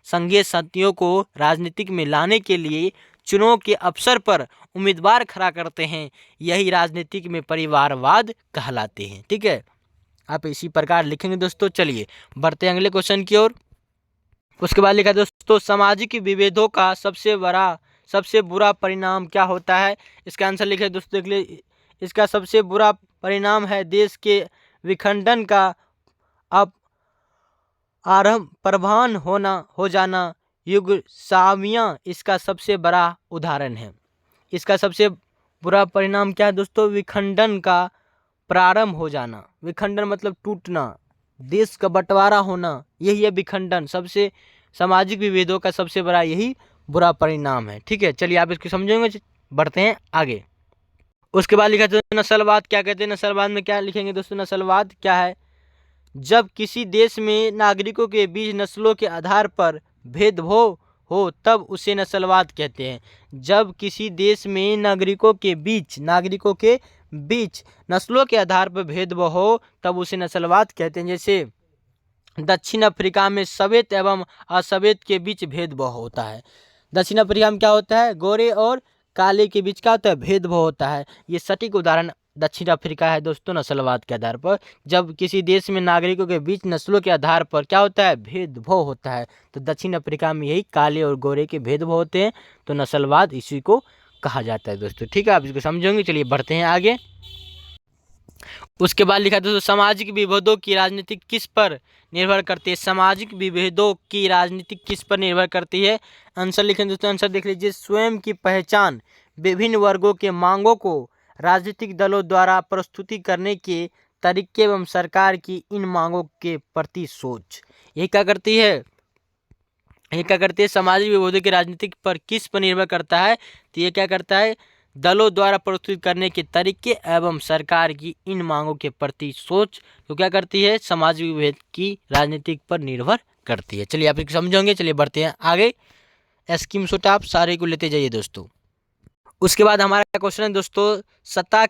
संघीय साथियों को राजनीतिक में लाने के लिए चुनाव के अवसर पर उम्मीदवार खड़ा करते हैं, यही राजनीतिक में परिवारवाद कहलाते हैं। ठीक है, आप इसी प्रकार लिखेंगे दोस्तों। चलिए बढ़ते हैं अगले क्वेश्चन की ओर। उसके बाद लिखा दोस्तों, सामाजिक विभेदों का सबसे बुरा परिणाम क्या होता है। इसका आंसर लिखे दोस्तों, देख लीजिए। इसका सबसे बुरा परिणाम है देश के विखंडन का प्रभान हो जाना। युगोस्लाविया इसका सबसे बड़ा उदाहरण है। इसका सबसे बुरा परिणाम क्या है दोस्तों, विखंडन का प्रारंभ हो जाना। विखंडन मतलब टूटना, देश का बंटवारा होना, यही है विखंडन। सबसे सामाजिक विभेदों का सबसे बड़ा यही बुरा परिणाम है। ठीक है, चलिए आप इसको समझेंगे। बढ़ते हैं आगे। उसके बाद लिखा दोस्तों, नस्लवाद क्या कहते हैं। नस्लवाद में क्या लिखेंगे दोस्तों, नस्लवाद क्या है, जब किसी देश में नागरिकों के बीच नस्लों के आधार पर भेदभाव हो तब उसे नस्लवाद कहते हैं। जब किसी देश में नागरिकों के बीच नस्लों के आधार पर भेदभाव हो तब उसे नस्लवाद कहते हैं। जैसे दक्षिण अफ्रीका में सफेद एवं असफेद के बीच भेदभाव होता है। दक्षिण अफ्रीका में क्या होता है, गोरे और काले के बीच क्या होता है, भेदभाव होता है। ये सटीक उदाहरण दक्षिण अफ्रीका है दोस्तों, नस्लवाद के आधार पर। जब किसी देश में नागरिकों के बीच नस्लों के आधार पर क्या होता है, भेदभाव होता है, तो दक्षिण अफ्रीका में यही काले और गोरे के भेदभाव होते हैं, तो नस्लवाद इसी को कहा जाता है दोस्तों। ठीक है, आप इसको समझोगे। चलिए बढ़ते हैं आगे। उसके बाद लिखा दोस्तों, सामाजिक विभेदों की राजनीति किस पर निर्भर करती है? सामाजिक विभेदों की राजनीति किस पर निर्भर करती है? आंसर लिखें दोस्तों। आंसर देख लीजिए, स्वयं की पहचान, विभिन्न वर्गों के मांगों को राजनीतिक दलों द्वारा प्रस्तुति करने के तरीके एवं सरकार की इन मांगों के प्रति सोच। ये क्या करती है, ये क्या करती है, सामाजिक विभेदों की राजनीति पर किस पर निर्भर करता है? तो ये क्या करता है, दलों द्वारा प्रस्तुत करने के तरीके एवं सरकार की इन मांगों के प्रति सोच, तो क्या करती है, सामाजिक विभेद की राजनीति पर निर्भर करती है। चलिए आप इसको समझोगे। चलिए बढ़ते हैं आगे। स्क्रीनशॉट आप सारे को लेते जाइए दोस्तों। उसके बाद हमारा क्वेश्चन है दोस्तों, सत्ता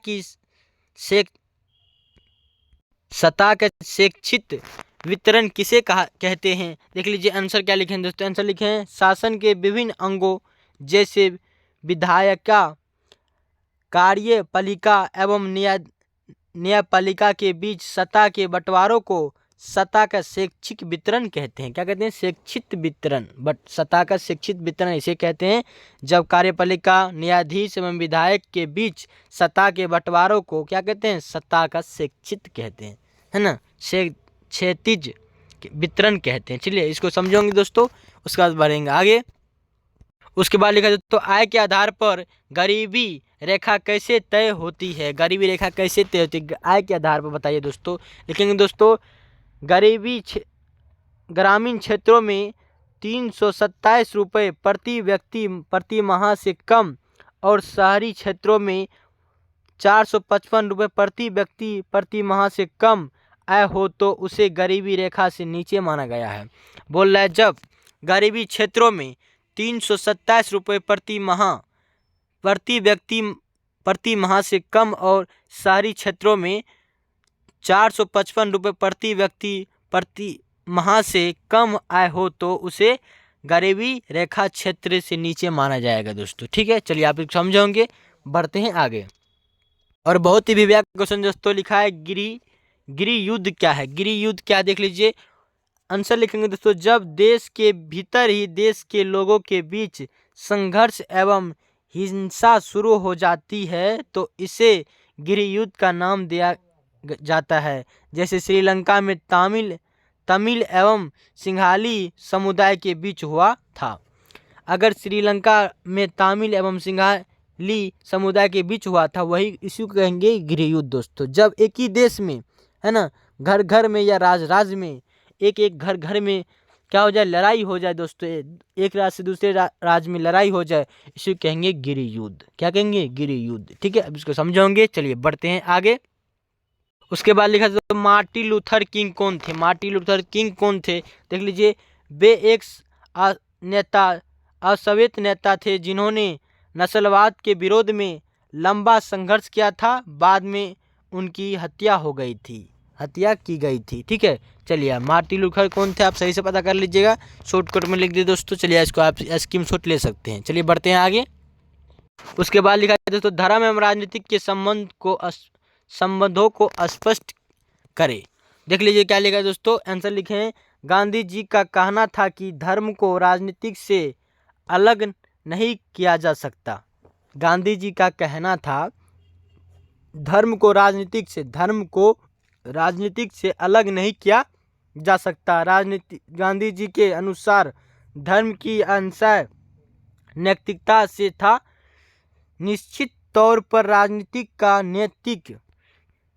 का शैक्षिक वितरण किसे कहते हैं? देख लीजिए आंसर क्या लिखे हैं दोस्तों। आंसर लिखे हैं, शासन के विभिन्न अंगों जैसे विधायिका, कार्यपालिका एवं न्यायपालिका के बीच सत्ता के बंटवारों को सत्ता का शैक्षिक वितरण कहते हैं। क्या कहते हैं, शैक्षिक वितरण। सत्ता का शैक्षिक वितरण इसे कहते हैं जब कार्यपालिका, न्यायाधीश एवं विधायक के बीच सत्ता के बंटवारों को क्या कहते हैं, सत्ता का शैक्षिक कहते हैं, है ना, क्षैतिज वितरण कहते हैं। चलिए इसको समझोगे दोस्तों, उसके बाद बढ़ेंगे आगे। उसके बाद लिखा तो आय के आधार पर गरीबी रेखा कैसे तय होती है? गरीबी रेखा कैसे तय होती है, आय के आधार पर बताइए दोस्तों। लिखेंगे दोस्तों, ग्रामीण क्षेत्रों में 327 रुपये प्रति व्यक्ति प्रति माह से कम और शहरी क्षेत्रों में 455 रुपये प्रति व्यक्ति प्रति माह से कम आय हो तो उसे गरीबी रेखा से नीचे माना गया है। बोल रहा है, जब गरीबी क्षेत्रों में 327 रुपये प्रति व्यक्ति प्रति माह से कम और शहरी क्षेत्रों में 455 रुपये प्रति व्यक्ति प्रति माह से कम आय हो तो उसे गरीबी रेखा क्षेत्र से नीचे माना जाएगा दोस्तों। ठीक है, चलिए आप समझोगे। बढ़ते हैं आगे। और बहुत ही विवेक क्वेश्चन दोस्तों लिखा है, गृह युद्ध क्या है? गृह युद्ध क्या, देख लीजिए। आंसर लिखेंगे दोस्तों, जब देश के भीतर ही देश के लोगों के बीच संघर्ष एवं हिंसा शुरू हो जाती है तो इसे गृह युद्ध का नाम दिया जाता है। जैसे श्रीलंका में तमिल एवं सिंघाली समुदाय के बीच हुआ था। अगर श्रीलंका में तमिल एवं सिंघाली समुदाय के बीच हुआ था, वही इसी को कहेंगे गृह युद्ध दोस्तों। जब एक ही देश में, है ना, घर घर में या राज्य में, एक घर में क्या हो जाए, लड़ाई हो जाए दोस्तों, एक राज्य से दूसरे राज्य में लड़ाई हो जाए, इसे कहेंगे गृह युद्ध। क्या कहेंगे, गृह युद्ध। ठीक है, अब इसको समझोगे। चलिए बढ़ते हैं आगे। उसके बाद लिखा तो मार्टिन लूथर किंग कौन थे? मार्टिन लूथर किंग कौन थे? देख लीजिए, वे एक अश्वेत नेता थे जिन्होंने नस्लवाद के विरोध में लंबा संघर्ष किया था। बाद में उनकी हत्या की गई थी। ठीक है, चलिए मार्टिन लूथर कौन थे, आप सही से पता कर लीजिएगा, शॉर्टकट में लिख दिए दोस्तों। चलिए इसको आप स्क्रीनशॉट ले सकते हैं। चलिए बढ़ते हैं आगे। उसके बाद लिखा है दोस्तों, धर्म एवं राजनीतिक के संबंधों को स्पष्ट करें। देख लीजिए क्या लिखा है दोस्तों। आंसर लिखे हैं, गांधी जी का कहना था कि धर्म को राजनीतिक से अलग नहीं किया जा सकता। गांधी जी का कहना था, धर्म को राजनीतिक से अलग नहीं किया जा सकता। गांधी जी के अनुसार धर्म की अंश नैतिकता से था। निश्चित तौर पर राजनीतिक का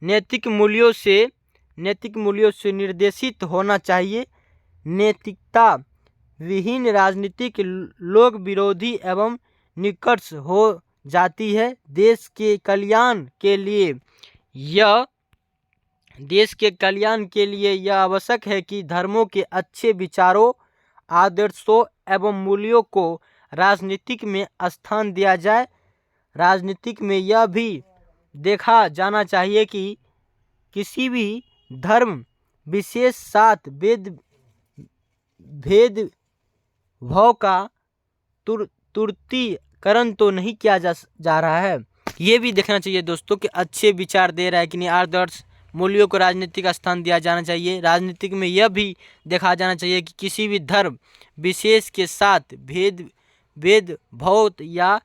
नैतिक मूल्यों से निर्देशित होना चाहिए। नैतिकता विहीन राजनीतिक लोग विरोधी एवं निष्कर्ष हो जाती है। देश के कल्याण के लिए यह आवश्यक है कि धर्मों के अच्छे विचारों, आदर्शों एवं मूल्यों को राजनीतिक में स्थान दिया जाए। राजनीतिक में यह भी देखा जाना चाहिए कि किसी भी धर्म विशेष साथ भेदभाव का तुर्तीकरण तो नहीं किया जा रहा है। ये भी देखना चाहिए दोस्तों कि अच्छे विचार दे रहा है कि नहीं, आदर्श मूल्यों को राजनीतिक स्थान दिया जाना चाहिए। राजनीतिक में यह भी देखा जाना चाहिए कि किसी भी धर्म विशेष के साथ भेदभाव या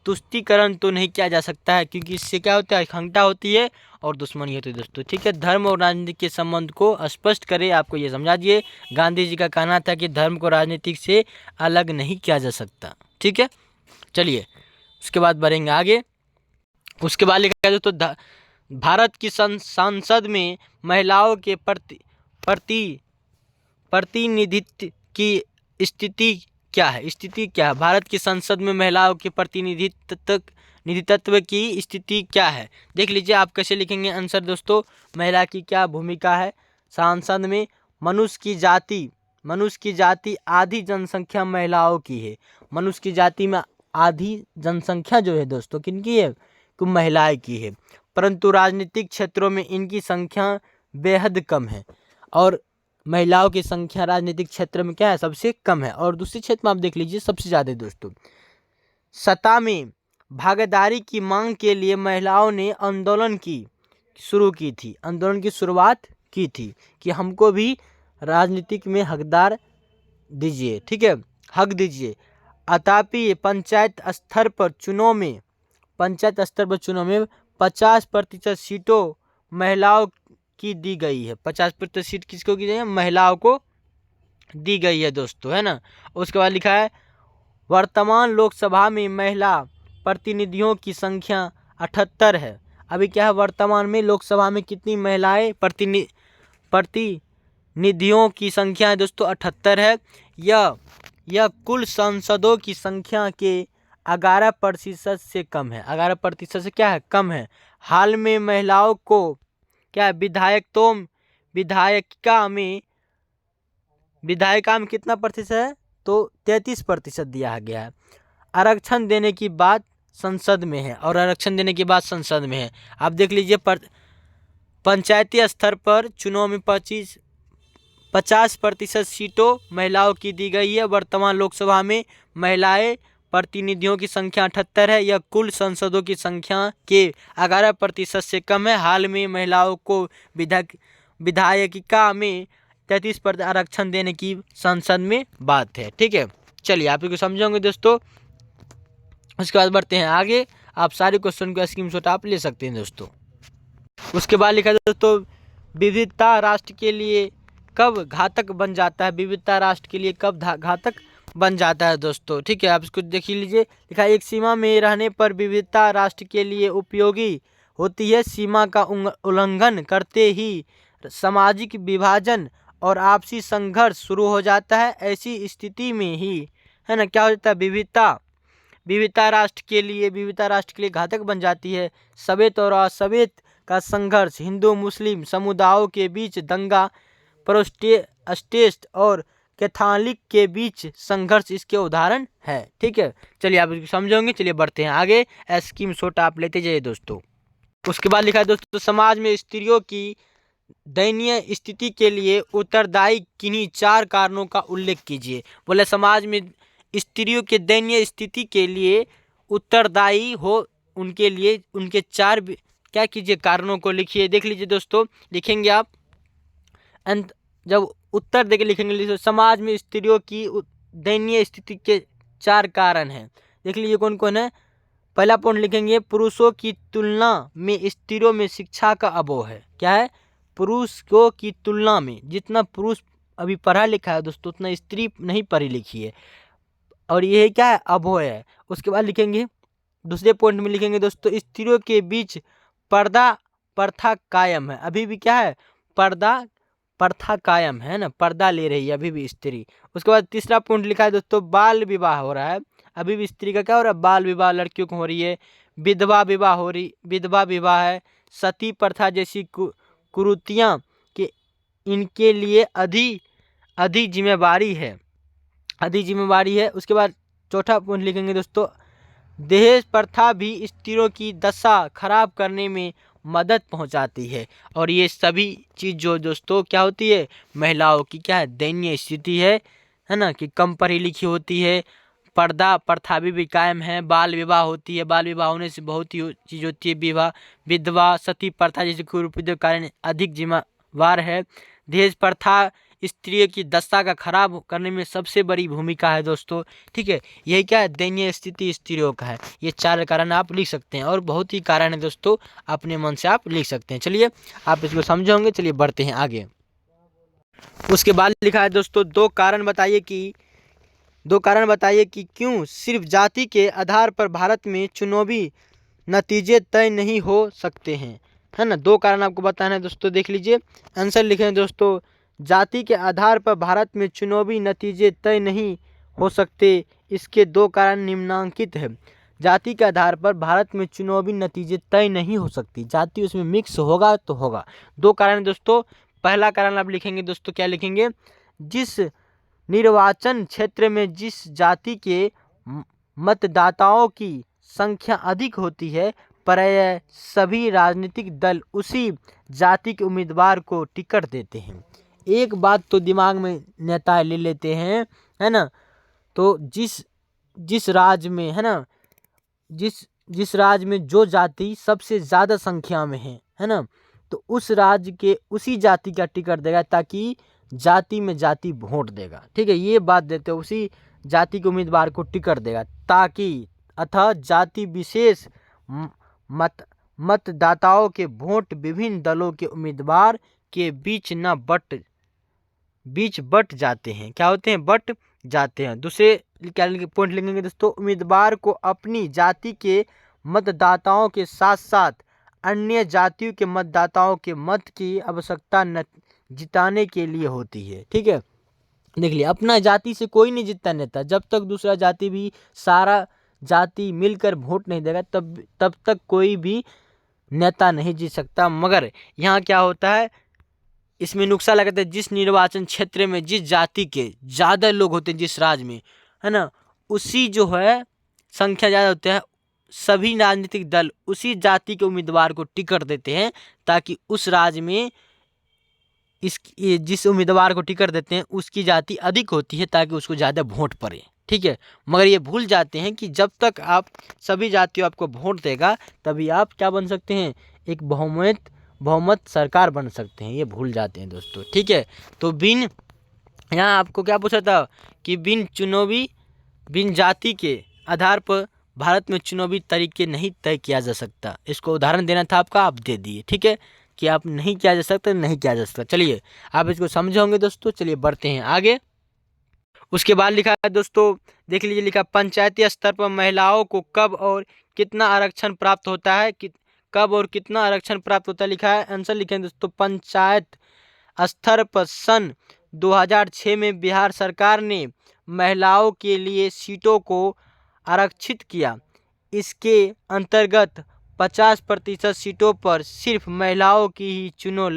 तुष्टीकरण तो नहीं किया जा सकता है, क्योंकि इससे क्या होता है, खंगटा होती है और दुश्मनी होती है दोस्तों। ठीक है, धर्म और राजनीति के संबंध को स्पष्ट करे, आपको ये समझा दिए। गांधी जी का कहना था कि धर्म को राजनीतिक से अलग नहीं किया जा सकता। ठीक है, चलिए उसके बाद बढ़ेंगे आगे। उसके बाद लिखा है दोस्तों, भारत की संसद में महिलाओं के प्रतिनिधित्व की स्थिति क्या है। स्थिति क्या है, भारत की संसद में महिलाओं के प्रतिनिधित्व की स्थिति क्या है। देख लीजिए आप कैसे लिखेंगे आंसर दोस्तों। महिला की क्या भूमिका है संसद में। मनुष्य की जाति आधी जनसंख्या महिलाओं की है। मनुष्य की जाति में आधी जनसंख्या जो है दोस्तों किनकी है, तो महिलाएं की है। परंतु राजनीतिक क्षेत्रों में इनकी संख्या बेहद कम है और महिलाओं की संख्या राजनीतिक क्षेत्र में क्या है, सबसे कम है। और दूसरे क्षेत्र में आप देख लीजिए सबसे ज़्यादा दोस्तों। सत्ता में भागीदारी की मांग के लिए महिलाओं ने आंदोलन की शुरुआत की थी कि हमको भी राजनीतिक में हकदार दीजिए। ठीक है, हक दीजिए। अतः पंचायत स्तर पर चुनाव में 50% सीटों महिलाओं की दी गई है। 50% सीट किसको की गई है, महिलाओं को दी गई है दोस्तों, है ना। उसके बाद लिखा है, वर्तमान लोकसभा में महिला प्रतिनिधियों की संख्या 78 है। अभी क्या है, वर्तमान में लोकसभा में कितनी महिलाएं प्रतिनिधियों की संख्या है दोस्तों, 78 है। यह कुल सांसदों की संख्या के 11% से कम है। 11% से क्या है, कम है। हाल में महिलाओं को क्या है, विधायिका में कितना प्रतिशत है, तो 33% दिया गया है। आरक्षण देने की बात संसद में है आप देख लीजिए। पंचायती स्तर पर चुनाव में 50% सीटों महिलाओं की दी गई है। वर्तमान लोकसभा में महिलाएं प्रतिनिधियों की संख्या 78 है। यह कुल सांसदों की संख्या के 11% से कम है। हाल में महिलाओं को विधायिका में 33% आरक्षण देने की संसद में बात है। ठीक है, चलिए आप इसको समझोगे दोस्तों। उसके बाद बढ़ते हैं आगे। आप सारे क्वेश्चन को स्क्रीनशॉट आप ले सकते हैं दोस्तों। उसके बाद लिखा है दोस्तों, विविधता राष्ट्र के लिए कब घातक बन जाता है। विविधता राष्ट्र के लिए कब घातक बन जाता है दोस्तों। ठीक है, आप इसको देख लीजिए। लिखा है, एक सीमा में रहने पर विविधता राष्ट्र के लिए उपयोगी होती है। सीमा का उल्लंघन करते ही सामाजिक विभाजन और आपसी संघर्ष शुरू हो जाता है। ऐसी स्थिति में ही, है ना, क्या हो जाता है, विविधता राष्ट्र के लिए घातक बन जाती है। सवेत और असवेत का संघर्ष, हिंदू मुस्लिम समुदायों के बीच दंगा, प्रोटेस्टेंट और कैथोलिक के बीच संघर्ष इसके उदाहरण है। ठीक है, चलिए आप इसको समझोगे। चलिए बढ़ते हैं आगे। स्क्रीनशॉट आप लेते जाइए दोस्तों। उसके बाद लिखा है दोस्तों, समाज में स्त्रियों की दयनीय स्थिति के लिए उत्तरदायी किन्हीं 4 कारणों का उल्लेख कीजिए। बोले समाज में स्त्रियों के दयनीय स्थिति के लिए उत्तरदायी हो उनके लिए उनके 4 क्या कीजिए, कारणों को लिखिए। देख लीजिए दोस्तों, लिखेंगे आप जब उत्तर देके लिखेंगे, समाज में स्त्रियों की दयनीय स्थिति के 4 कारण हैं। देख लीजिए कौन कौन है। पहला पॉइंट लिखेंगे, पुरुषों की तुलना में स्त्रियों में शिक्षा का अभाव है। क्या है, पुरुषों की तुलना में जितना पुरुष अभी पढ़ा लिखा है दोस्तों, उतना स्त्री नहीं पढ़ी लिखी है, और यह क्या है, अभाव है। उसके बाद लिखेंगे, दूसरे पॉइंट में लिखेंगे दोस्तों, स्त्रियों के बीच पर्दा प्रथा कायम है। अभी भी क्या है, पर्दा प्रथा कायम है ना, पर्दा ले रही है अभी भी स्त्री। उसके बाद तीसरा पॉइंट लिखा है दोस्तों, बाल विवाह हो रहा है। अभी भी स्त्री का क्या हो रहा है, बाल विवाह लड़कियों को हो रही है। विधवा विवाह है। सती प्रथा जैसी कुरीतियां कि इनके लिए अधिक जिम्मेवारी है। उसके बाद चौथा पॉइंट लिखेंगे दोस्तों, दहेज प्रथा भी स्त्रियों की दशा खराब करने में मदद पहुंचाती है। और ये सभी चीज़ जो दोस्तों क्या होती है, महिलाओं की क्या है, दयनीय स्थिति है ना, कि कम पढ़ी लिखी होती है, पर्दा प्रथा भी कायम है, बाल विवाह होती है, बाल विवाह होने से बहुत ही चीज़ होती है, विवाह विधवा सती प्रथा जैसे कुरूपयोग कारण अधिक जिम्मेवार है। दहेज प्रथा स्त्रियों की दशा का खराब करने में सबसे बड़ी भूमिका है दोस्तों। ठीक है, यही क्या है, दयनीय स्थिति स्त्रियों का है। ये 4 कारण आप लिख सकते हैं और बहुत ही कारण है दोस्तों, अपने मन से आप लिख सकते हैं। चलिए आप इसको समझोगे, चलिए बढ़ते हैं आगे। उसके बाद लिखा है दोस्तों, दो कारण बताइए कि क्यों सिर्फ जाति के आधार पर भारत में चुनावी नतीजे तय नहीं हो सकते हैं, है ना। 2 कारण आपको बताना है दोस्तों, देख लीजिए आंसर लिखे हैं दोस्तों। जाति के आधार पर भारत में चुनावी नतीजे तय नहीं हो सकते, इसके 2 कारण निम्नलिखित है। जाति के आधार पर भारत में चुनावी नतीजे तय नहीं हो सकती, जाति उसमें मिक्स होगा तो होगा। 2 कारण दोस्तों। पहला कारण आप लिखेंगे दोस्तों, क्या लिखेंगे, जिस निर्वाचन क्षेत्र में जिस जाति के मतदाताओं की संख्या अधिक होती है, प्रायः सभी राजनीतिक दल उसी जाति के उम्मीदवार को टिकट देते हैं। एक बात तो दिमाग में नेता ले लेते हैं, है ना। तो जिस राज्य में, है ना, जिस राज्य में जो जाति सबसे ज़्यादा संख्या में है ना, तो उस राज्य के उसी जाति का टिकट देगा, ताकि जाति में जाति वोट देगा। ठीक है, ये बात देते हैं, उसी जाति के उम्मीदवार को टिकट देगा, ताकि अतः जाति विशेष मतदाताओं के वोट विभिन्न दलों के उम्मीदवार के बीच बट जाते हैं। क्या होते हैं, बट जाते हैं। दूसरे क्या पॉइंट लिखेंगे दोस्तों, उम्मीदवार को अपनी जाति के मतदाताओं के साथ साथ अन्य जातियों के मतदाताओं के मत की आवश्यकता जिताने के लिए होती है। ठीक है, देख लिया, अपना जाति से कोई नहीं जीतता नेता, जब तक दूसरा जाति भी सारा जाति मिलकर वोट नहीं देगा तब तक कोई भी नेता नहीं जीत सकता। मगर यहाँ क्या होता है, इसमें नुक्सान लगाता है, जिस निर्वाचन क्षेत्र में जिस जाति के ज़्यादा लोग होते हैं, जिस राज्य में, है ना, उसी जो है संख्या ज़्यादा होती है, सभी राजनीतिक दल उसी जाति के उम्मीदवार को टिकट देते हैं, ताकि उस राज्य में जिस उम्मीदवार को टिकट देते हैं उसकी जाति अधिक होती है, ताकि उसको ज़्यादा वोट पड़े। ठीक है, मगर ये भूल जाते हैं कि जब तक आप सभी जातियों आपको वोट देगा, तभी आप क्या बन सकते हैं, एक बहुमत सरकार बन सकते हैं, ये भूल जाते हैं दोस्तों। ठीक है, तो यहाँ आपको क्या पूछा था कि बिन जाति के आधार पर भारत में चुनावी तरीके नहीं तय किया जा सकता। इसको उदाहरण देना था आपका, आप दे दिए। ठीक है, कि आप नहीं किया जा सकता, चलिए आप इसको समझोगे दोस्तों। चलिए बढ़ते हैं आगे। उसके बाद लिखा है दोस्तों, देख लीजिए, लिखा पंचायती स्तर पर महिलाओं को कब और कितना आरक्षण प्राप्त होता है, लिखा है। आंसर लिखें दोस्तों, पंचायत स्तर पर सन 2006 में बिहार सरकार ने महिलाओं के लिए सीटों को आरक्षित किया। इसके अंतर्गत 50% सीटों पर सिर्फ महिलाओं की ही चुनाव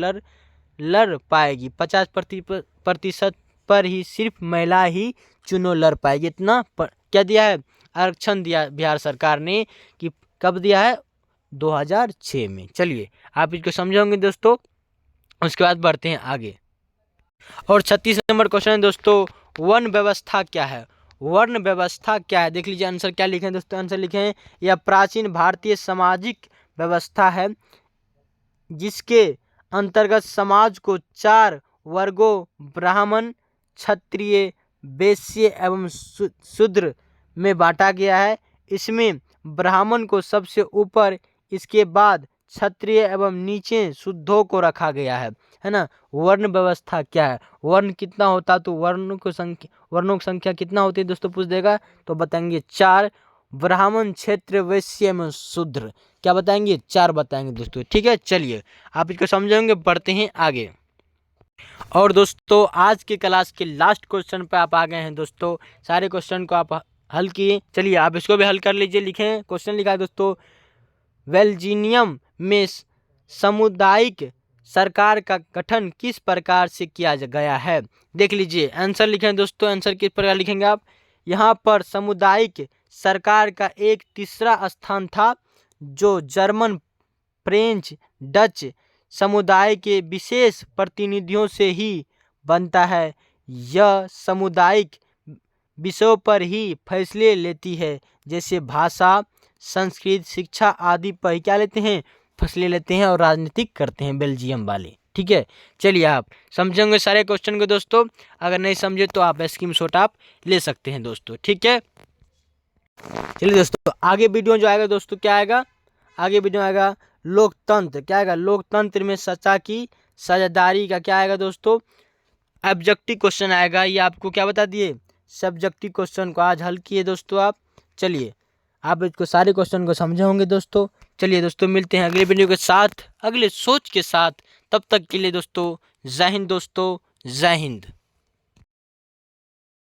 लड़ पाएगी। 50% पर ही सिर्फ महिला ही चुनाव लड़ पाएगी। इतना क्या दिया है, आरक्षण दिया बिहार सरकार ने, कि कब दिया है, 2006 में। चलिए आप इसको समझोगे दोस्तों। उसके बाद बढ़ते हैं आगे। और 36 नंबर क्वेश्चन है दोस्तों, वर्ण व्यवस्था क्या है। देख लीजिए आंसर क्या लिखे हैं दोस्तों। आंसर लिखे हैं, यह प्राचीन भारतीय सामाजिक व्यवस्था है, जिसके अंतर्गत समाज को 4 वर्गों ब्राह्मण, क्षत्रिय, वैश्य एवं शूद्र में बांटा गया है। इसमें ब्राह्मण को सबसे ऊपर, इसके बाद क्षत्रिय एवं नीचे शूद्रों को रखा गया है ना। वर्ण व्यवस्था क्या है, वर्ण कितना होता, तो वर्णों की संख्या कितना होती है दोस्तों, पूछ देगा तो बताएंगे 4, ब्राह्मण, क्षेत्र, वैश्य एवं शूद्र, क्या बताएंगे, 4 बताएंगे दोस्तों। ठीक है, चलिए आप इसको समझेंगे, बढ़ते हैं आगे। और दोस्तों आज के क्लास के लास्ट क्वेश्चन पे आप आ गए हैं दोस्तों। सारे क्वेश्चन को आप हल किए, चलिए आप इसको भी हल कर लीजिए। लिखें, क्वेश्चन लिखा है दोस्तों, बेल्जियम में सामुदायिक सरकार का गठन किस प्रकार से किया गया है। देख लीजिए आंसर लिखें दोस्तों। आंसर किस प्रकार लिखेंगे आप, यहाँ पर सामुदायिक सरकार का एक तीसरा स्थान था, जो जर्मन, फ्रेंच, डच समुदाय के विशेष प्रतिनिधियों से ही बनता है। यह सामुदायिक विषयों पर ही फैसले लेती है, जैसे भाषा, संस्कृत, शिक्षा आदि पर ही क्या लेते हैं, फैसले लेते हैं और राजनीतिक करते हैं बेल्जियम वाले। ठीक है, चलिए आप समझेंगे सारे क्वेश्चन को दोस्तों। अगर नहीं समझे तो आप स्क्रीनशॉट आप ले सकते हैं दोस्तों। ठीक है, चलिए दोस्तों आगे वीडियो जो आएगा दोस्तों, क्या आएगा आगे वीडियो आएगा लोकतंत्र। क्या आएगा, लोकतंत्र में सत्ता की साझेदारी का क्या आएगा दोस्तों, ऑब्जेक्टिव क्वेश्चन आएगा। ये आपको क्या बता दिए, सब्जेक्टिव क्वेश्चन को आज हल किए दोस्तों आप। चलिए आप इसको सारे क्वेश्चन को समझे होंगे दोस्तों। चलिए दोस्तों मिलते हैं अगले वीडियो के साथ, अगले सोच के साथ। तब तक के लिए दोस्तों जय हिंद दोस्तों, जय हिंद।